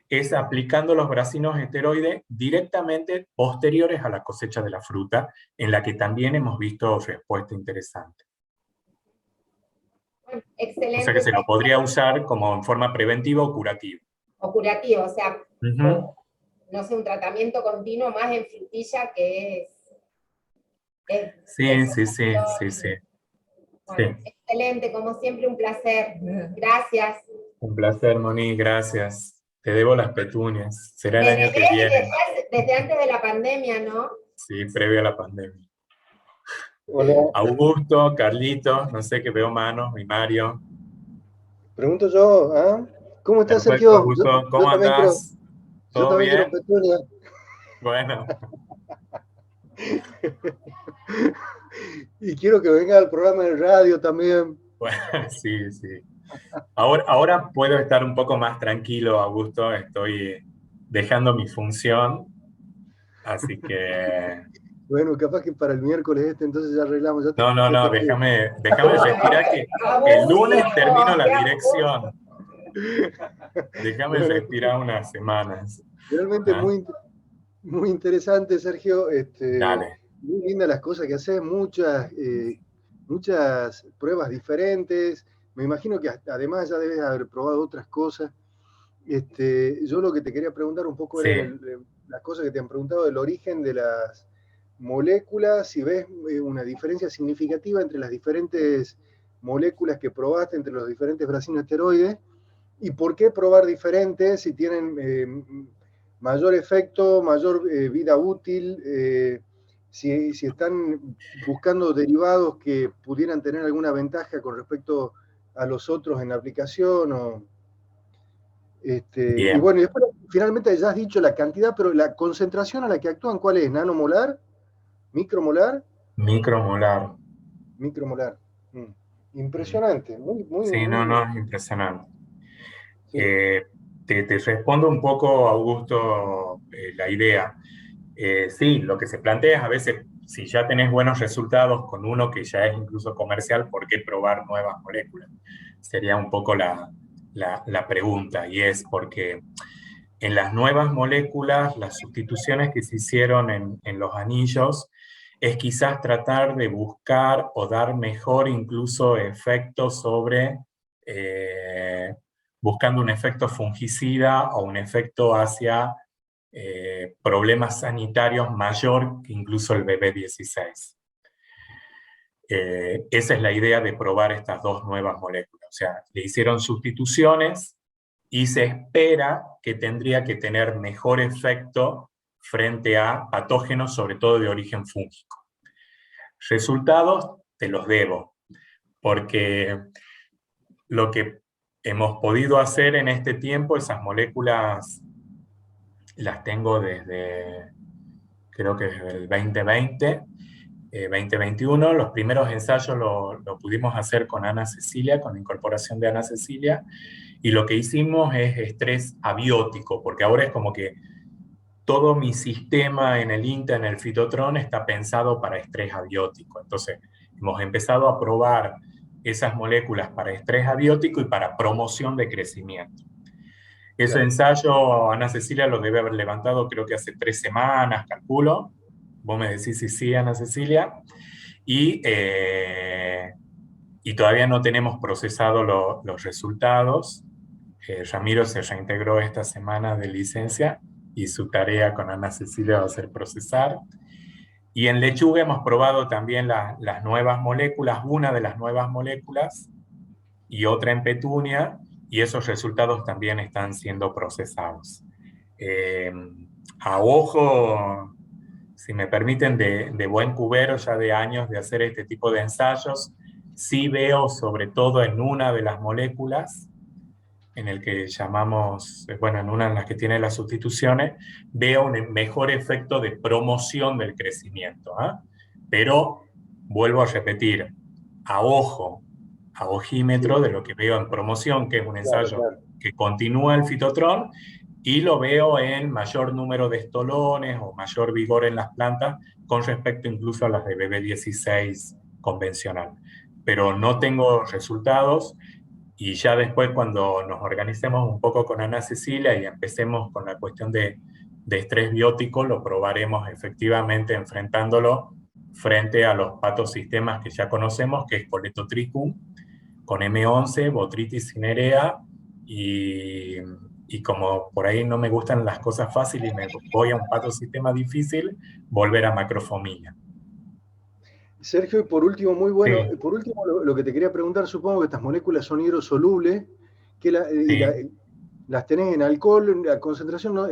es aplicando los bracinos esteroides directamente posteriores a la cosecha de la fruta, en la que también hemos visto respuesta interesante. Excelente. O sea que se lo podría usar como en forma preventiva o curativa. O curativo, o sea, no sé, un tratamiento continuo más en frutilla que Sí. Bueno, Sí. Excelente, como siempre un placer. Gracias. Un placer, Moni, gracias. Te debo las petunias. Será el año que viene. Desde antes de la pandemia, ¿no? Sí, previo a la pandemia. Hola. Augusto, Carlitos, no sé, que veo manos, mi Mario. Pregunto yo, ¿ah? ¿Cómo estás, Perfecto, Sergio? Augusto, ¿cómo andás? Yo ¿Todo también bien? quiero petunia. Bueno. Y quiero que venga al programa de radio también. Bueno, sí. Ahora puedo estar un poco más tranquilo, Augusto. Estoy dejando mi función. Así que... Bueno, capaz que para el miércoles entonces ya arreglamos. No, déjame respirar que el lunes termino la dirección. Déjame respirar unas semanas. Realmente muy interesante, Sergio. Dale. Muy lindas las cosas que haces, muchas pruebas diferentes. Me imagino que además ya debes haber probado otras cosas. Yo lo que te quería preguntar un poco era las cosas que te han preguntado del origen de las moléculas, si ves una diferencia significativa entre las diferentes moléculas que probaste, entre los diferentes bracinos esteroides, y por qué probar diferentes, si tienen mayor efecto, mayor vida útil, si están buscando derivados que pudieran tener alguna ventaja con respecto a los otros en la aplicación. Y bueno, y después finalmente ya has dicho la cantidad, pero la concentración a la que actúan, ¿cuál es? ¿Nanomolar? ¿Micromolar? Micromolar. Micromolar. Impresionante. Sí, muy no, es impresionante. Sí. Te respondo un poco, Augusto, la idea. Sí, lo que se plantea es a veces, si ya tenés buenos resultados con uno que ya es incluso comercial, ¿por qué probar nuevas moléculas? Sería un poco la pregunta, y es porque en las nuevas moléculas, las sustituciones que se hicieron en los anillos, es quizás tratar de buscar o dar mejor incluso efecto sobre, buscando un efecto fungicida o un efecto hacia problemas sanitarios mayor que incluso el BB16. Esa es la idea de probar estas dos nuevas moléculas. O sea, le hicieron sustituciones y se espera que tendría que tener mejor efecto frente a patógenos, sobre todo de origen fúngico. Resultados te los debo, porque lo que hemos podido hacer en este tiempo, esas moléculas las tengo creo que desde el 2020, 2021, los primeros ensayos lo pudimos hacer con Ana Cecilia, con la incorporación de Ana Cecilia, y lo que hicimos es estrés abiótico, porque ahora es como que todo mi sistema en el INTA, en el Fitotron, está pensado para estrés abiótico. Entonces, hemos empezado a probar esas moléculas para estrés abiótico y para promoción de crecimiento. Ese ensayo, Ana Cecilia lo debe haber levantado creo que hace 3 semanas, calculo. Vos me decís si sí, Ana Cecilia. Y todavía no tenemos procesado los resultados. Ramiro se reintegró esta semana de licencia y su tarea con Ana Cecilia va a ser procesar. Y en lechuga hemos probado también las nuevas moléculas, una de las nuevas moléculas y otra en petunia, y esos resultados también están siendo procesados. A ojo, si me permiten, de buen cubero, ya de años de hacer este tipo de ensayos, sí veo, sobre todo en una de las moléculas, en el que llamamos, bueno, en una de las que tiene las sustituciones, veo un mejor efecto de promoción del crecimiento. Pero, vuelvo a repetir, a ojímetro de lo que veo en promoción, que es un ensayo que continúa el fitotrón, y lo veo en mayor número de estolones o mayor vigor en las plantas con respecto incluso a las de BB16 convencional. Pero no tengo resultados, y ya después cuando nos organicemos un poco con Ana Cecilia y empecemos con la cuestión de estrés biótico, lo probaremos efectivamente enfrentándolo frente a los patosistemas que ya conocemos, que es Coletotrichum con M11, Botrytis cinerea, y como por ahí no me gustan las cosas fáciles y me voy a un patosistema difícil, volver a Macrophomia. Sergio, y por último, muy bueno, Sí. por último lo que te quería preguntar, supongo que estas moléculas son hidrosolubles, que las tenés en alcohol, la concentración, ¿no?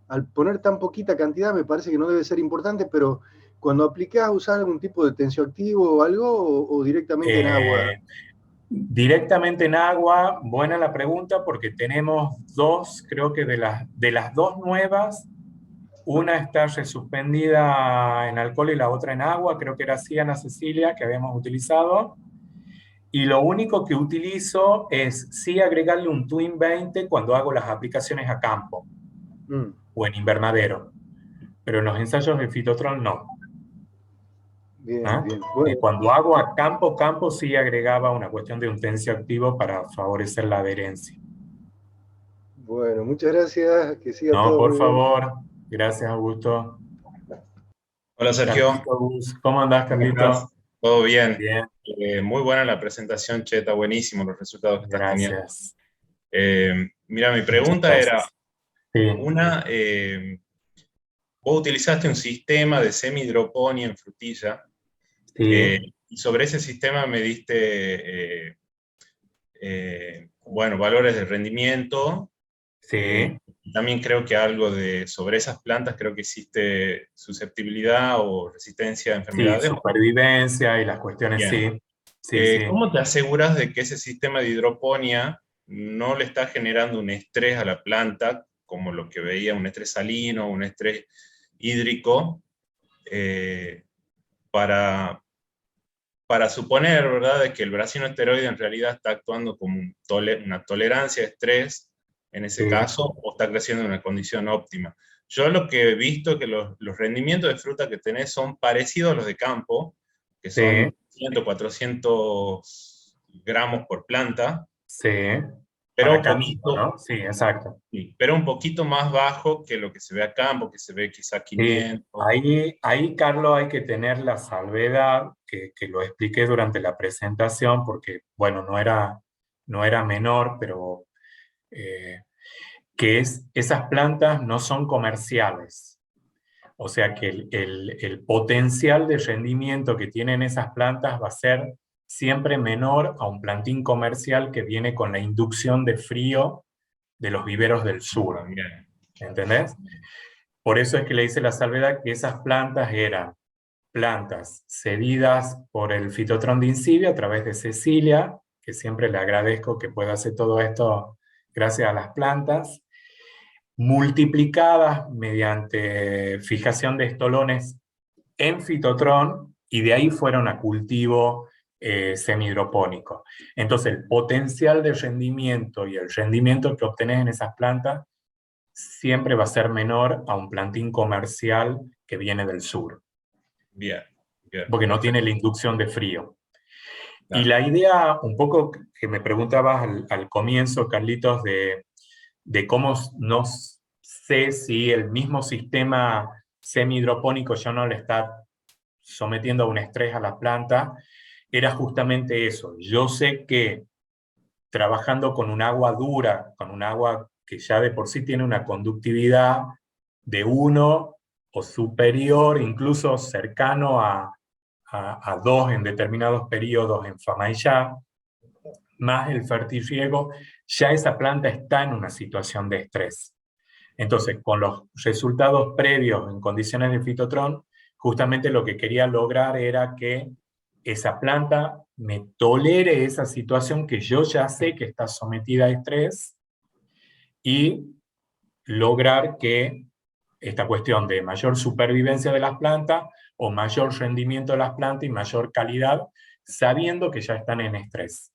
Al poner tan poquita cantidad me parece que no debe ser importante, pero cuando aplicás, ¿usás algún tipo de tensioactivo o algo, o directamente en agua? Directamente en agua, buena la pregunta, porque tenemos dos, creo que de las dos nuevas, una está resuspendida en alcohol y la otra en agua, creo que era así, Ana Cecilia, que habíamos utilizado. Y lo único que utilizo es sí agregarle un Twin 20 cuando hago las aplicaciones a campo o en invernadero. Pero en los ensayos de fitotrón no. Bien, bien. Bueno. Cuando hago a campo sí agregaba una cuestión de un tensioactivo para favorecer la adherencia. Bueno, muchas gracias. Que siga no, todo por muy favor. bien. Gracias, Augusto. Hola, Sergio. ¿Cómo andás, Carlito? Todo bien. Bien. Muy buena la presentación, Che, está buenísimo los resultados que estás teniendo. Gracias. Mira, mi pregunta era, sí. Vos utilizaste un sistema de semi-hidroponía en frutilla, sí. Y sobre ese sistema me diste, bueno, valores de rendimiento. Sí. También creo que algo sobre esas plantas, creo que existe susceptibilidad o resistencia a enfermedades. Sí, supervivencia y las cuestiones, bien. Sí. ¿Cómo te aseguras de que ese sistema de hidroponía no le está generando un estrés a la planta, como lo que veía, un estrés salino, un estrés hídrico, para suponer, ¿verdad?, de que el brasinoesteroide en realidad está actuando como una tolerancia a estrés, en ese caso, o está creciendo en una condición óptima? Yo lo que he visto es que los rendimientos de fruta que tenés son parecidos a los de campo, que son 100, 400 gramos por planta. Sí. Pero un poquito, ¿no? Sí, exacto. Sí, pero un poquito más bajo que lo que se ve a campo, que se ve quizá 500. Sí. Ahí, Carlos, hay que tener la salvedad, que lo expliqué durante la presentación, porque, bueno, no era menor, pero que esas plantas no son comerciales. O sea que el potencial de rendimiento que tienen esas plantas va a ser siempre menor a un plantín comercial que viene con la inducción de frío de los viveros del sur. ¿Entendés? Por eso es que le hice la salvedad que esas plantas eran plantas cedidas por el fitotrón de Insibio a través de Cecilia, que siempre le agradezco que pueda hacer todo esto gracias a las plantas, multiplicadas mediante fijación de estolones en fitotrón, y de ahí fueron a cultivo semihidropónico. Entonces el potencial de rendimiento y el rendimiento que obtenés en esas plantas siempre va a ser menor a un plantín comercial que viene del sur. Bien. Porque no tiene la inducción de frío. Claro. Y la idea, un poco que me preguntabas al comienzo, Carlitos, de cómo no sé si el mismo sistema semihidropónico ya no le está sometiendo a un estrés a la planta, era justamente eso. Yo sé que trabajando con un agua dura, con un agua que ya de por sí tiene una conductividad de 1 o superior, incluso cercano a 2 en determinados periodos en Famaillá, más el fertirriego, ya esa planta está en una situación de estrés. Entonces, con los resultados previos en condiciones de fitotron, justamente lo que quería lograr era que esa planta me tolere esa situación que yo ya sé que está sometida a estrés y lograr que esta cuestión de mayor supervivencia de las plantas o mayor rendimiento de las plantas y mayor calidad, sabiendo que ya están en estrés.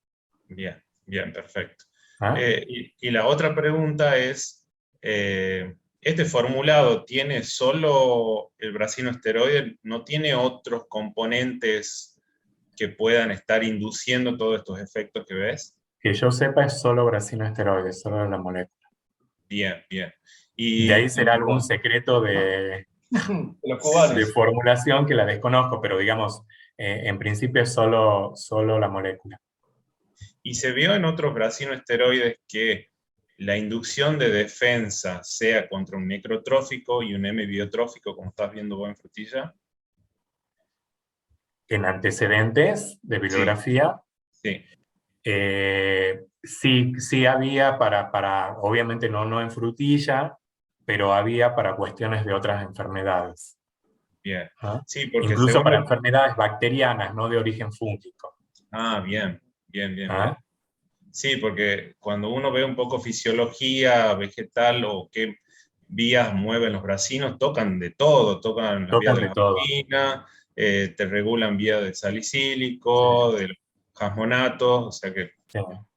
Bien, bien, perfecto. ¿Ah? Y la otra pregunta es, ¿este formulado tiene solo el brasinoesteroide? ¿No tiene otros componentes que puedan estar induciendo todos estos efectos que ves? Que yo sepa es solo brasinoesteroides, solo la molécula. Bien, bien. De ahí será algún secreto de formulación que la desconozco, pero digamos, en principio es solo la molécula. Y se vio en otros brasinoesteroides que la inducción de defensa sea contra un necrotrófico y un M biotrófico, como estás viendo vos en frutilla. En antecedentes de bibliografía, Sí. Sí había para obviamente no en frutilla, pero había para cuestiones de otras enfermedades. Bien. ¿Ah? Sí, porque incluso para enfermedades bacterianas, no de origen fúngico. Ah, bien, bien, bien, ¿Ah? bien. Sí, porque cuando uno ve un poco fisiología vegetal o qué vías mueven los bracinos, tocan de todo, tocan las vías de la orina, te regulan vías de salicílico, de los jasmonatos, o sea que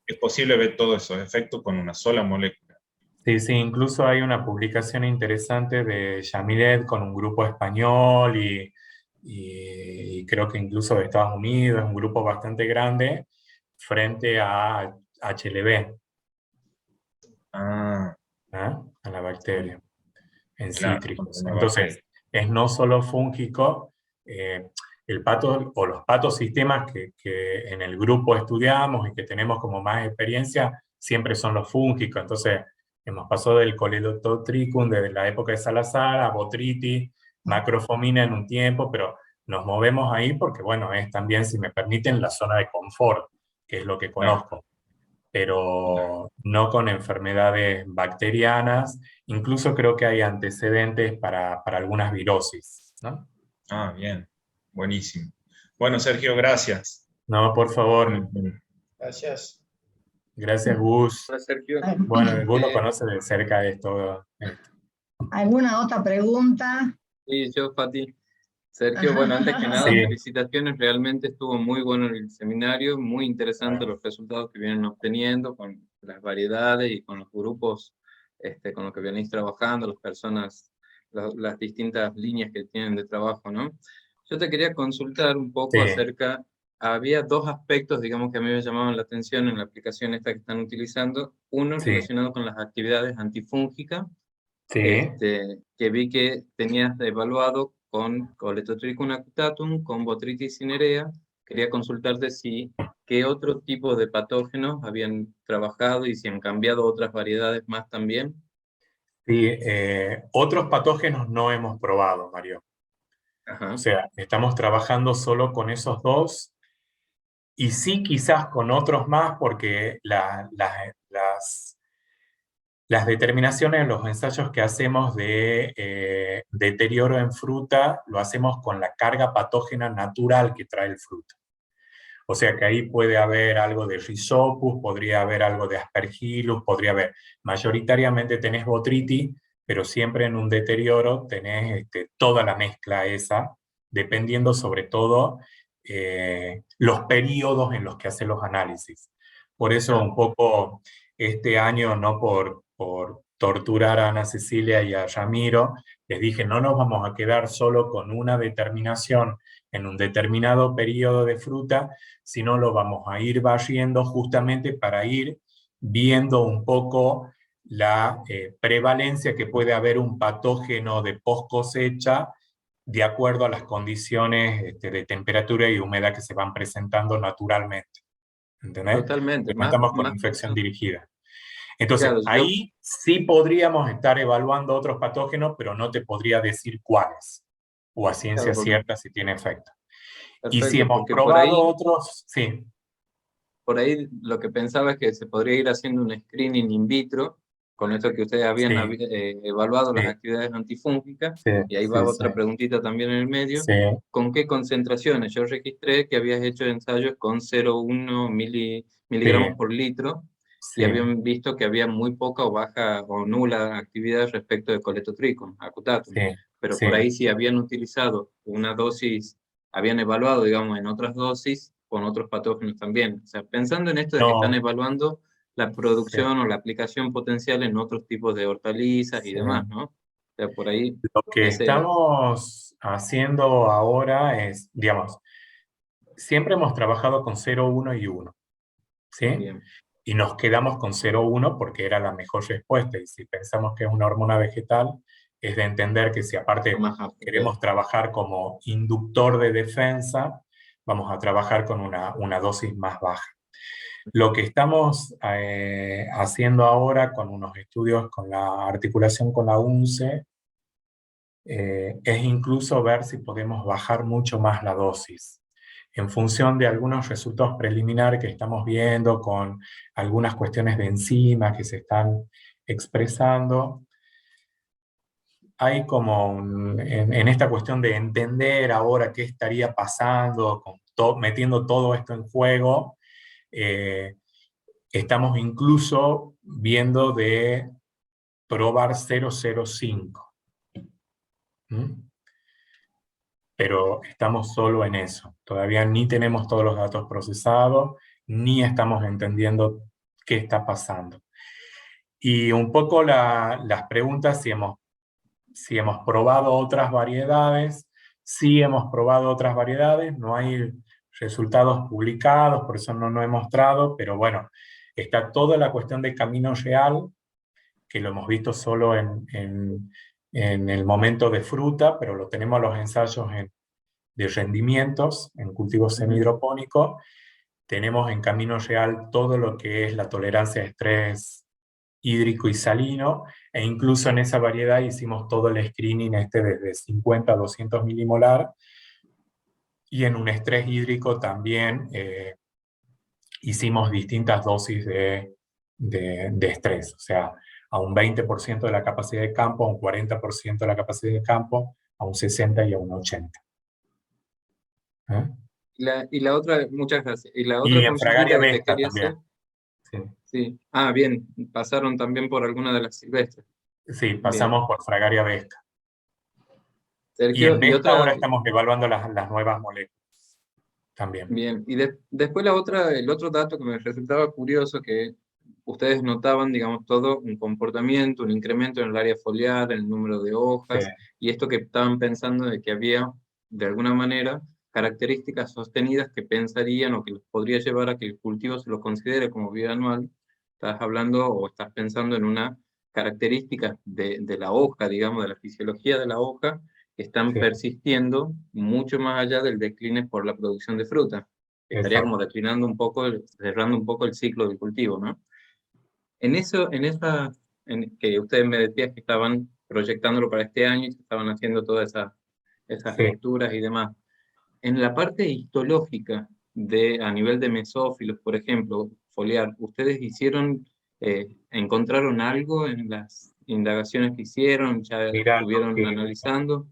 es posible ver todos esos efectos con una sola molécula. Sí, incluso hay una publicación interesante de Yamilet con un grupo español y creo que incluso de Estados Unidos, un grupo bastante grande, frente a HLB. A la bacteria en claro, cítricos. Entonces, es no solo fúngico, el pato o los patosistemas que en el grupo estudiamos y que tenemos como más experiencia, siempre son los fúngicos. Entonces, hemos pasado del Coledototricum desde la época de Salazar a Botrytis, Macrofomina en un tiempo, pero nos movemos ahí porque, bueno, es también, si me permiten, la zona de confort, que es lo que conozco. Pero no con enfermedades bacterianas, incluso creo que hay antecedentes para algunas virosis, ¿no? Ah, bien, buenísimo. Bueno, Sergio, gracias. No, por favor. Gracias. Gracias, Gus. Hola, Sergio. Bueno, Gus lo conoce de cerca esto. ¿Alguna otra pregunta? Sí, yo, Fati. Sergio, bueno, antes que nada, Sí. felicitaciones, realmente estuvo muy bueno el seminario, muy interesante los resultados que vienen obteniendo con las variedades y con los grupos con los que venís trabajando, las personas, las distintas líneas que tienen de trabajo, ¿no? Yo te quería consultar un poco acerca, había dos aspectos, digamos, que a mí me llamaban la atención en la aplicación esta que están utilizando, uno relacionado con las actividades antifúngicas, que vi que tenías evaluado con Coletotricum acutatum, con Botrytis cinerea. Quería consultarte qué otro tipo de patógenos habían trabajado y si han cambiado otras variedades más también. Sí, otros patógenos no hemos probado, Mario. Ajá. O sea, estamos trabajando solo con esos dos y sí quizás con otros más porque las determinaciones en los ensayos que hacemos de deterioro en fruta, lo hacemos con la carga patógena natural que trae el fruto. O sea que ahí puede haber algo de Rhizopus, podría haber algo de Aspergillus, podría haber. Mayoritariamente tenés Botrytis, pero siempre en un deterioro tenés toda la mezcla esa, dependiendo sobre todo los periodos en los que haces los análisis. Por eso un poco este año, no por torturar a Ana Cecilia y a Ramiro, les dije, no nos vamos a quedar solo con una determinación en un determinado periodo de fruta, sino lo vamos a ir barriendo justamente para ir viendo un poco la prevalencia que puede haber un patógeno de post cosecha de acuerdo a las condiciones de temperatura y humedad que se van presentando naturalmente. ¿Entendés? Totalmente. No estamos con infección dirigida. Entonces, claro, ahí sí podríamos estar evaluando otros patógenos, pero no te podría decir cuáles, o a ciencia cierta si tiene efecto. Y si hemos probado otros, sí. Por ahí lo que pensaba es que se podría ir haciendo un screening in vitro con esto que ustedes habían evaluado las Sí. actividades antifúngicas, Sí, y ahí va sí, otra sí. preguntita también en el medio, Sí, ¿con qué concentraciones? Yo registré que habías hecho ensayos con 0,1 miligramos por litro, y sí, habían visto que había muy poca o baja o nula actividad respecto de coletotricum, acutatum. sí, Pero por sí. ahí si habían utilizado una dosis, habían evaluado, digamos, en otras dosis, con otros patógenos también. O sea, pensando en esto de que están No, evaluando la sí, producción o la aplicación potencial en otros tipos de hortalizas y sí. demás, ¿no? O sea, por ahí, Lo que ese, estamos haciendo ahora es, digamos, siempre hemos trabajado con 0, 1 y 1, ¿sí? bien, Y nos quedamos con 0,1 porque era la mejor respuesta. Y si pensamos que es una hormona vegetal, es de entender que si aparte más apto, queremos trabajar como inductor de defensa, vamos a trabajar con una dosis más baja. Lo que estamos haciendo ahora con unos estudios con la articulación con la UNCE es incluso ver si podemos bajar mucho más la dosis en función de algunos resultados preliminares que estamos viendo con algunas cuestiones de enzimas que se están expresando. Hay como en esta cuestión de entender ahora qué estaría pasando, metiendo todo esto en juego, estamos incluso viendo de probar 0,05. ¿Mm? Pero estamos solo en eso. Todavía ni tenemos todos los datos procesados, ni estamos entendiendo qué está pasando. Y un poco las preguntas si hemos probado otras variedades. Sí hemos probado otras variedades, no hay resultados publicados, por eso no he mostrado, pero bueno, está toda la cuestión de camino real, que lo hemos visto solo en el momento de fruta, pero lo tenemos los ensayos de rendimientos en cultivo semihidropónico. Tenemos en camino real todo lo que es la tolerancia a estrés hídrico y salino, e incluso en esa variedad hicimos todo el screening desde 50 a 200 milimolar, y en un estrés hídrico también hicimos distintas dosis de estrés, o sea, a un 20% de la capacidad de campo, a un 40% de la capacidad de campo, a un 60 y a un 80. ¿Eh? y la otra, muchas gracias. Y la otra Y en Fragaria consultita que te Vesta quería hacer, también. Sí. sí. Ah, bien, pasaron también por alguna de las silvestres. Sí, Bien. pasamos por Fragaria Vesta. Y Sergio, en y Vesta otra, ahora estamos evaluando las nuevas moléculas también. bien, y después la otra, el otro dato que me resultaba curioso, que ustedes notaban, digamos, todo un comportamiento, un incremento en el área foliar, en el número de Sí, hojas, y esto que estaban pensando de que había, de alguna manera, características sostenidas que pensarían o que les podría llevar a que el cultivo se lo considere como vida anual. Estás hablando o estás pensando en una característica de la hoja, digamos, de la fisiología de la hoja, que están sí, persistiendo mucho más allá del decline por la producción de fruta. Estaría como exacto. declinando un poco, cerrando un poco el ciclo del cultivo, ¿no? En eso, que ustedes me decían que estaban proyectándolo para este año y que estaban haciendo todas esas Sí. lecturas y demás. En la parte histológica, a nivel de mesófilos, por ejemplo, foliar, ¿ustedes encontraron algo en las indagaciones que hicieron, ya Mira, estuvieron analizando?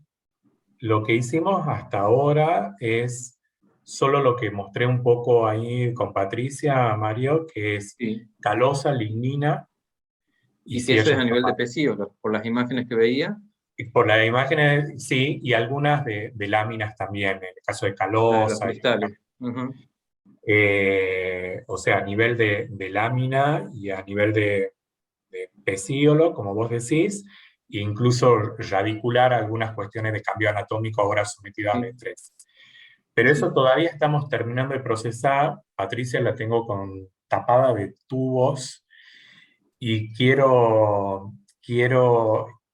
lo que hicimos hasta ahora es solo lo que mostré un poco ahí con Patricia, Mario, que es Sí. calosa, lignina y Y que eso es a cierre nivel de somático. pecíolos, por las imágenes que veía. Y por las imágenes, sí, y algunas de láminas también, en el caso de Ah, los calosa. cristales. Ujú. O sea, a nivel de lámina y a nivel de pecíolo, como vos decís, e incluso radicular algunas cuestiones de cambio anatómico ahora sometidas al Sí, estrés. Pero sí. eso todavía estamos terminando de procesar. Patricia la tengo tapada de tubos y quiero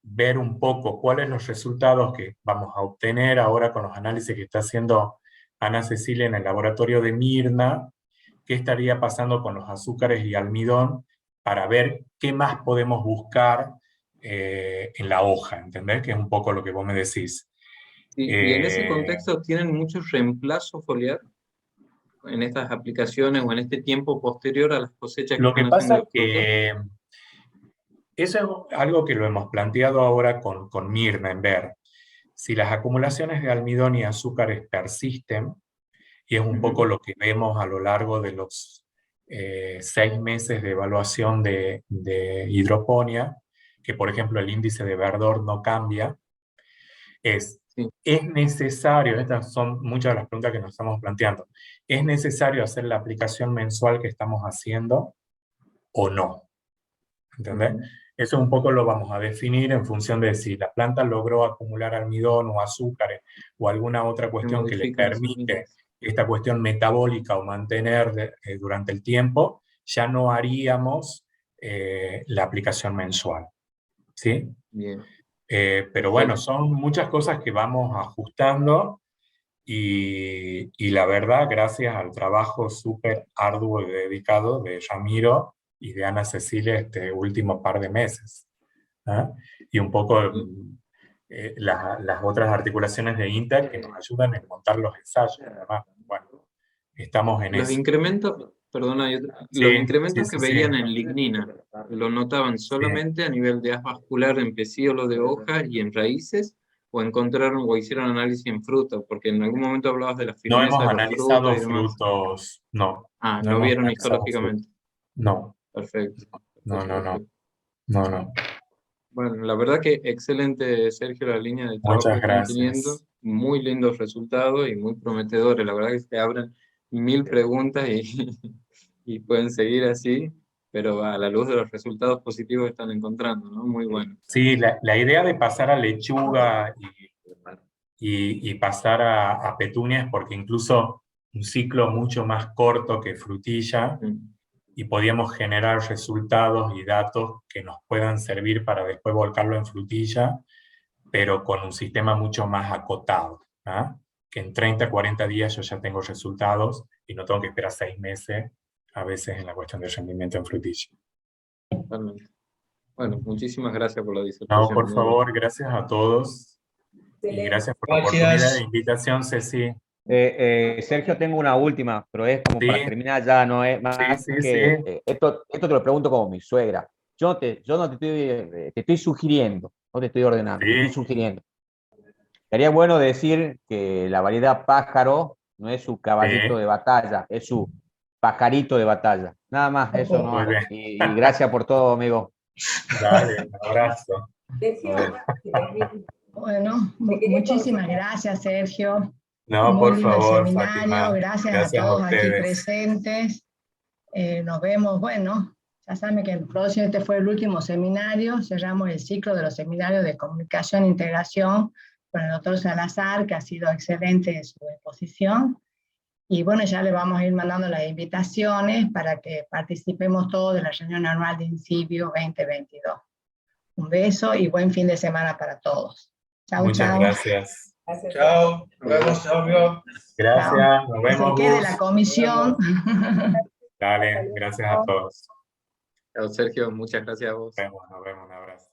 ver un poco cuáles son los resultados que vamos a obtener ahora con los análisis que está haciendo Ana Cecilia en el laboratorio de Mirna, qué estaría pasando con los azúcares y almidón, para ver qué más podemos buscar en la hoja, ¿entendés? Que es un poco lo que vos me decís. Y en ese Eh, contexto, ¿tienen mucho reemplazo foliar en estas aplicaciones o en este tiempo posterior a las cosechas que lo que están pasa haciendo es de fruta? que Eso es algo que lo hemos planteado ahora con Mirna, en ver si las acumulaciones de almidón y azúcares persisten, y es un poco lo que vemos a lo largo de los 6 meses de evaluación de hidroponía, que por ejemplo el índice de verdor no cambia. ¿Es necesario, estas son muchas de las preguntas que nos estamos planteando, ¿es necesario hacer la aplicación mensual que estamos haciendo o no? ¿Entendés? Eso un poco lo vamos a definir en función de si la planta logró acumular almidón o azúcares o alguna otra cuestión que le permite esta cuestión metabólica o mantener durante el tiempo, ya no haríamos la aplicación mensual. ¿Sí? Bien. Pero bueno, son muchas cosas que vamos ajustando y la verdad, gracias al trabajo súper arduo y dedicado de Ramiro y de Ana Cecilia este último par de meses. ¿Ah? Y un poco las otras articulaciones de Inter que nos ayudan en montar los ensayos. Además, bueno, estamos en Los eso. incrementos, perdona, los incrementos que veían en lignina, ¿lo notaban solamente a nivel de haz vascular en pecíolo de hoja y en raíces? ¿O encontraron o hicieron análisis en frutos? Porque en algún momento hablabas de la firmeza No hemos de los analizado frutos y demás. frutos, no. Ah, No lo hemos vieron analizado histológicamente. frutos. No. Perfecto. No. Bueno, la verdad que excelente, Sergio, la línea de trabajo Muchas que están teniendo. gracias. Muy lindos resultados y muy prometedores. La verdad que se abren 1000 preguntas y pueden seguir así, pero a la luz de los resultados positivos que están encontrando, ¿no? Muy bueno. Sí, la idea de pasar a lechuga y pasar a petunia es porque incluso un ciclo mucho más corto que frutilla y podíamos generar resultados y datos que nos puedan servir para después volcarlo en frutilla, pero con un sistema mucho más acotado, ¿ah? Que en 30, 40 días yo ya tengo resultados y no tengo que esperar 6 meses, a veces en la cuestión de rendimiento en frutilla. Totalmente. Bueno, muchísimas gracias por la disertación. No, por favor, gracias a todos. Y gracias por la oportunidad de invitación, Ceci. Sergio, tengo una última, pero es como para terminar ya, no es más que... Esto te lo pregunto como mi suegra. Yo no te estoy sugiriendo, no te estoy ordenando, te estoy sugiriendo. Sería bueno decir que la variedad pájaro no es su caballito de batalla, es su pajarito de batalla. Nada más, eso no. Y gracias por todo, amigo. Dale, un abrazo. Bueno, muchísimas gracias, Sergio. No, muy por lindo favor, el seminario. Fátima. Gracias a todos aquí presentes. Nos vemos, bueno, ya saben que el próximo, este fue el último seminario, cerramos el ciclo de los seminarios de comunicación e integración con el doctor Salazar, que ha sido excelente en su exposición. Y bueno, ya le vamos a ir mandando las invitaciones para que participemos todos de la reunión anual de INCIBio 2022. Un beso y buen fin de semana para todos. Chau, Muchas gracias. Chao, nos vemos, Sergio. Gracias, nos vemos. Que se quede la comisión. Dale, gracias a todos. Chao, Sergio, muchas gracias a vos. Nos vemos, un abrazo.